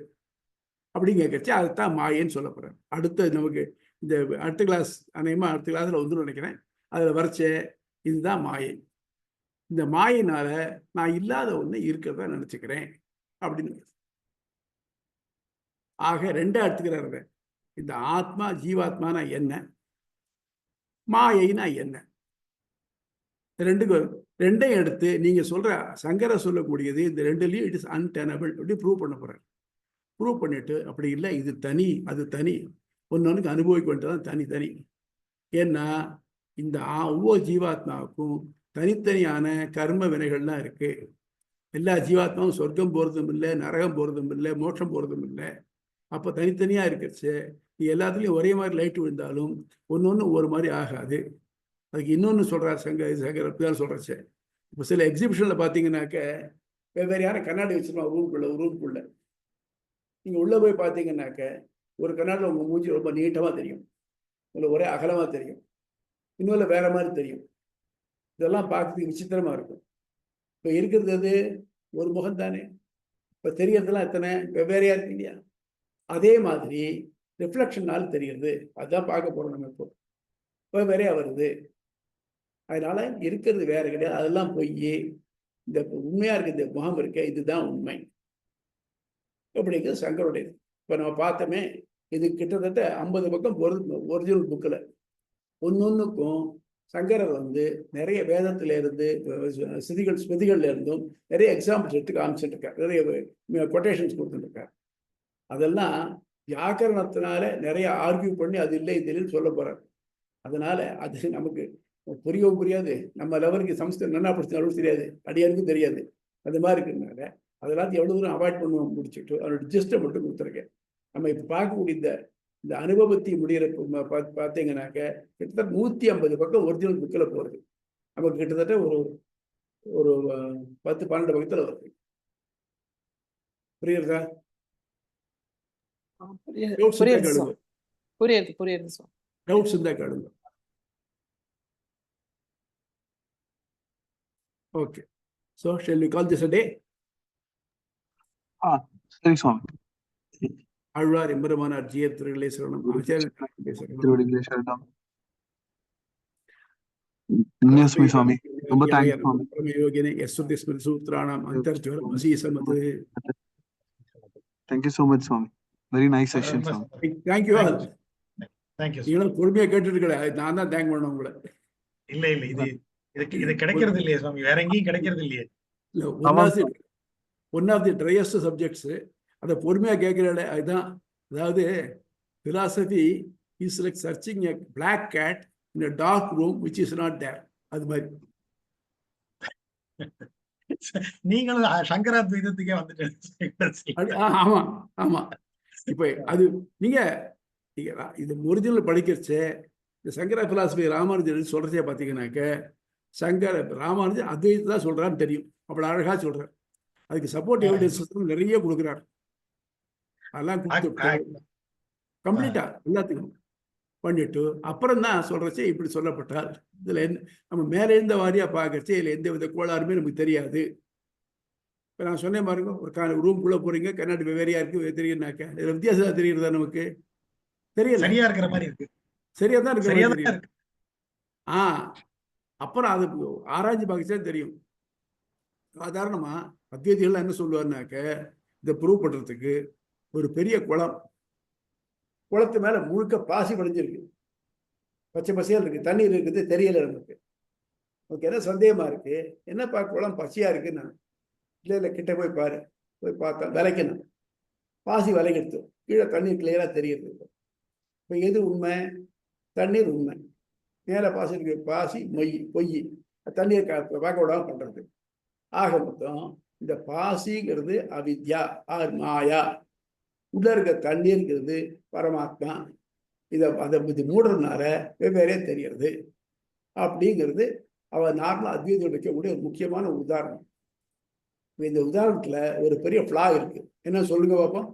S2: அப்படின்னு கேட்கச்சு, அதுதான் மாயைன்னு சொல்ல போறேன். அடுத்த நமக்கு இந்த அடுத்த கிளாஸ் அநேகமா அடுத்த கிளாஸ்ல வந்து நினைக்கிறேன், அதுல வரைச்ச இதுதான் மாயை. இந்த மாயினால நான் இல்லாத ஒண்ணு இருக்கிறதா நினைச்சுக்கிறேன் அப்படின்னு. ஆக ரெண்டா எடுத்துக்கிறாரு. இந்த ஆத்மா ஜீவாத்மானா என்ன, மாயைனா என்ன, ரெண்டையும் எடுத்து நீங்க சொல்ற சங்கர சொல்லக்கூடியது இந்த ரெண்டுலையும் இட் இஸ் அன்டெனபிள் அப்படி ப்ரூவ் பண்ண போறாரு. ப்ரூவ் பண்ணிட்டு அப்படி இல்லை, இது தனி அது தனி, ஒன்னொன்னுக்கு அனுபவிக்க வேண்டியதான் தனித்தனி. ஏன்னா இந்த ஒவ்வொரு ஜீவாத்மாவுக்கும் தனித்தனியான கர்ம வினைகள்லாம் இருக்கு. எல்லா ஜீவாத்மாவும் சொர்க்கம் போறதும் இல்லை, நரகம் போறதும் இல்லை, மோட்சம் போறதும் இல்லை. அப்போ தனித்தனியா இருக்கிறச்சு எல்லாத்துலயும் ஒரே மாதிரி லைட் விழுந்தாலும் ஒன்னொன்னு ஒரு மாதிரி ஆகாது. அதுக்கு இன்னொன்னு சொல்றாரு சங்கர் சொல்றச்சு. இப்போ சில எக்ஸிபிஷன்ல பாத்தீங்கன்னாக்க வெவ்வேறையான கண்ணாடி வச்சிருப்பாங்க ரூம்குள்ள. நீங்க உள்ள போய் பாத்தீங்கன்னாக்க ஒரு கண்ணாடியில் உங்க மூஞ்சி ரொம்ப நீட்டமா தெரியும், இல்லை ஒரே அகலமா தெரியும், இன்னொரு வேற மாதிரி தெரியும். இதெல்லாம் பார்க்கறதுக்கு விசித்திரமா இருக்கும். இப்போ இருக்கிறது அது ஒரு முகம் தானே, இப்போ தெரியறதுலாம் எத்தனை வெவ்வேறையா இருக்கு இல்லையா? அதே மாதிரி ரிஃப்ளெக்ஷனால் தெரியுது. அதுதான் பார்க்க போறோம் நம்ம. இப்போ வேறையா வருது. அதனால இருக்கிறது வேற கிடையாது, அதெல்லாம் பொய். இந்த உண்மையா இருக்கு இந்த முகம் இருக்க, இதுதான் உண்மை அப்படிங்கிறது சங்கருடையது. இப்போ நம்ம பார்த்தோமே, இது கிட்டத்தட்ட 50 பக்கம் ஒரிஜினல் புக்கில். ஒன்னொன்னுக்கும் சங்கரர் நிறைய வேதத்துல இருந்து ஸ்மிருதிகள்ல இருந்தும் நிறைய எக்ஸாம்பிள்ஸ் எடுத்து காமிச்சுட்டு இருக்காரு, நிறைய கொட்டேஷன்ஸ் கொடுத்துருக்காரு. அதெல்லாம் வியாக்கரணத்தினால நிறைய ஆர்கியூ பண்ணி அது இல்லை இது இல்லைன்னு சொல்ல போறாரு. அதனால அது நமக்கு புரியவும் புரியாது, நம்ம லெவலுக்கு சமஸ்கிருதம் நல்லா படிச்சு அளவு தெரியாது, அடியாருக்கும் தெரியாது. அது மாதிரி இருக்கிறதுனால அதெல்லாம் எவ்வளவு தூரம் அவாய்ட் பண்ணுவோம் முடிச்சுட்டு அவரோட ஜிஸ்ட்டை மட்டும் கொடுத்துருக்கேன். நம்ம இப்போ பார்க்கக்கூடிய இந்த அனுபவத்தை முடிகிற பார்த்தீங்கன்னாக்க கிட்டத்தட்ட 150 பக்கம் ஒரிஜினல் புக்கில் போகிறது. நமக்கு கிட்டத்தட்ட ஒரு 10-12 பக்கத்தில் வருது. புரியுறதா?
S3: புரியுது.
S2: டவுட்ஸ் இருந்தா கேளுங்க. Okay, so shall we call this a day?
S5: சரி சுவாமி.
S2: ஆழ்வார் எம்பெருமானார் ஜீயர் திருவிழை சரணம்.
S5: சுவாமி ரொம்ப தேங்க்ஸ் சுவாமி.
S2: யோகினே யஸ்ருதி ஸ்மிருதி சூத்ராணாம் அந்தர்ஜ்வரம் அசீசமது.
S5: Thank you so much சுவாமி. Very nice session சுவாமி.
S2: Thank you all.
S1: Thank you.
S2: நீங்களும் பொறுமையா கேட்டுட்டு இருக்கல, நான் தான் தேங்க் பண்ணணும் உங்களை.
S1: இல்ல இது கிடைக்கிறது இல்லையே சுவாமி, வேற எங்கேயும் கிடைக்கிறது இல்லையே.
S2: One of the driest subjects, அதை பொறுமையா கேட்கிறாள். அதுதான், அதாவது philosophy is like searching a black cat in a dark room which is not there. அது மாதிரி
S1: நீங்களும் சங்கராத்வைதத்துக்கே வந்துட்டு.
S2: ஆமா ஆமா. இப்ப அது நீங்க இது ஒரிஜினல் படிக்கிறச்சே இந்த சங்கர பிலாசபி ராமானுஜர் சொல்றதே பாத்தீங்கன்னாக்க சங்கர ராமானுஜர் அத்வைதத்தை தான் சொல்றான்னு தெரியும், அவ்வளவு அழகா சொல்றாரு. அதுக்கு சப்போர்ட் எவிடன்ஸ் நிறைய கொடுக்குறாரு. அதெல்லாம் கொடுத்து கம்ப்ளீட்டா எல்லாத்துக்கும் பண்ணிட்டு அப்புறம் தான் சொல்றச்சே இப்படி சொல்லப்பட்டால் இதுல நம்ம மேல இருந்த வாரியா பார்க்கறச்சே இதுல எந்த வித கோளாறுமே நமக்கு தெரியாது. இப்போ நான் சொன்னேன் பாருங்க, ஒரு ரூம்குள்ள போறீங்க, கண்ணாடி வெவ்வேறையா இருக்கு தெரியும்னாக்க இதுல வித்தியாசம் தெரியுறதா நமக்கு? தெரியல,
S1: சரியா இருக்கிற மாதிரி இருக்கு.
S2: சரியா தான் இருக்கு. அப்புறம் அது ஆராய்ச்சி பார்க்கச்சா தெரியும். சாதாரணமா அத்வைதிகள் என்ன சொல்லுவாருனாக்க, இதை ப்ரூவ் பண்றதுக்கு ஒரு பெரிய குளத்து மேல முழுக்க பாசி படைஞ்சிருக்கு, பச்சை பசையா இருக்கு, தண்ணீர் இருக்குது, தெரியல நமக்கு. நமக்கு என்ன சந்தேகமா இருக்கு, என்னப்பா குளம் பச்சையா இருக்குன்னா, இல்லை கிட்ட போய் பாரு, போய் பார்த்தா விளைக்கணும், பாசி விளைக்கிறது, கீழே தண்ணீர் கிளியரா தெரியுது. இப்போ எது உண்மை? தண்ணீர் உண்மை, மேலே பாசி இருக்கு, பாசி பொய், தண்ணீர் பார்க்க விடாம பண்றது. ஆக மொத்தம் இந்த பாசிங்கிறது அவித்யா ஆர் மாயா, உள்ள இருக்க தண்ணீர்ங்கிறது பரமாத்மா. அதை மூடுறதுனால வெவ்வேறே தெரியறது அப்படிங்கிறது அவர் நார்மலா அத்வைதம் வைக்கக்கூடிய ஒரு முக்கியமான உதாரணம். இந்த உதாரணத்துல ஒரு பெரிய ஃபிளா இருக்கு. என்ன சொல்லுங்க பாப்போம்,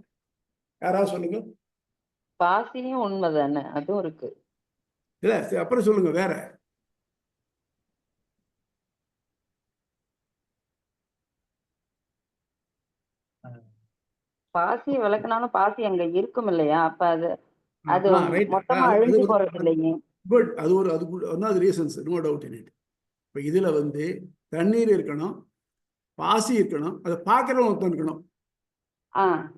S2: யாராவது சொல்லுங்க.
S6: பாசியும் உண்மைதானே, அதுவும் இருக்கு.
S2: இல்ல அப்புறம் சொல்லுங்க வேற.
S6: பாசி விளக்குனாலும் பாசி அங்க இருக்கும் இல்லையா, அப்ப அது மொத்தமா அழிஞ்சு போறது இல்லையே.
S2: குட், அது reasons, no doubt in it. இப்ப இதுல தண்ணீர் இருக்கணும், பாசி இருக்கணும், அதை பார்க்கறவங்க ஒருத்தன் இருக்கணும்.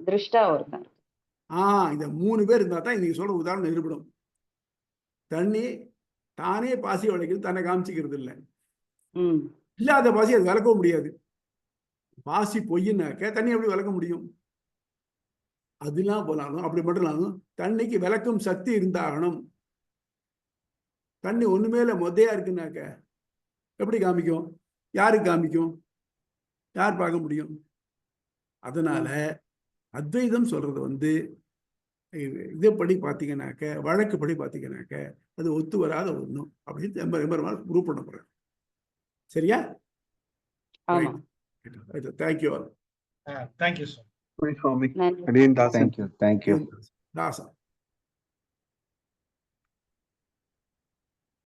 S6: திருஷ்டா ஒருத்தன்.
S2: இந்த 3 பேர் இருந்தா தான் நீங்க சொல்ற உதாரணம் நிரூபணம். தண்ணி தானே பாசி விளக்கிறது, தன்னை காமிச்சிக்கிறது இல்லை. இல்லாத பாசி அது விளக்கவும் முடியாது. பாசி பொய்னாக்க தண்ணி எப்படி விளக்க முடியும்? அதெல்லாம் போனாலும் அப்படி மட்டும் இல்லாமல் தண்ணிக்கு விளக்கும் சக்தி இருந்தாகணும். தண்ணி ஒண்ணுமே இல்லை மொத்தையா இருக்குனாக்க எப்படி காமிக்கும்? யாருக்கு காமிக்கும்? யார் பார்க்க முடியும்? அதனால அத்வைதம் சொல்றது வந்து இதைப்படி பார்த்தீங்கன்னாக்க, வழக்குப்படி பார்த்தீங்கன்னாக்க அது ஒத்து வராத ஒண்ணும் அப்படின்னு ரொம்ப ப்ரூவ் பண்ண போறேன். சரியா? Thank you all.
S1: Thank you sir.
S5: Swami.
S6: நன்றி.
S5: Again, Dasan.
S4: தேங்க்யூ.
S2: தாசா.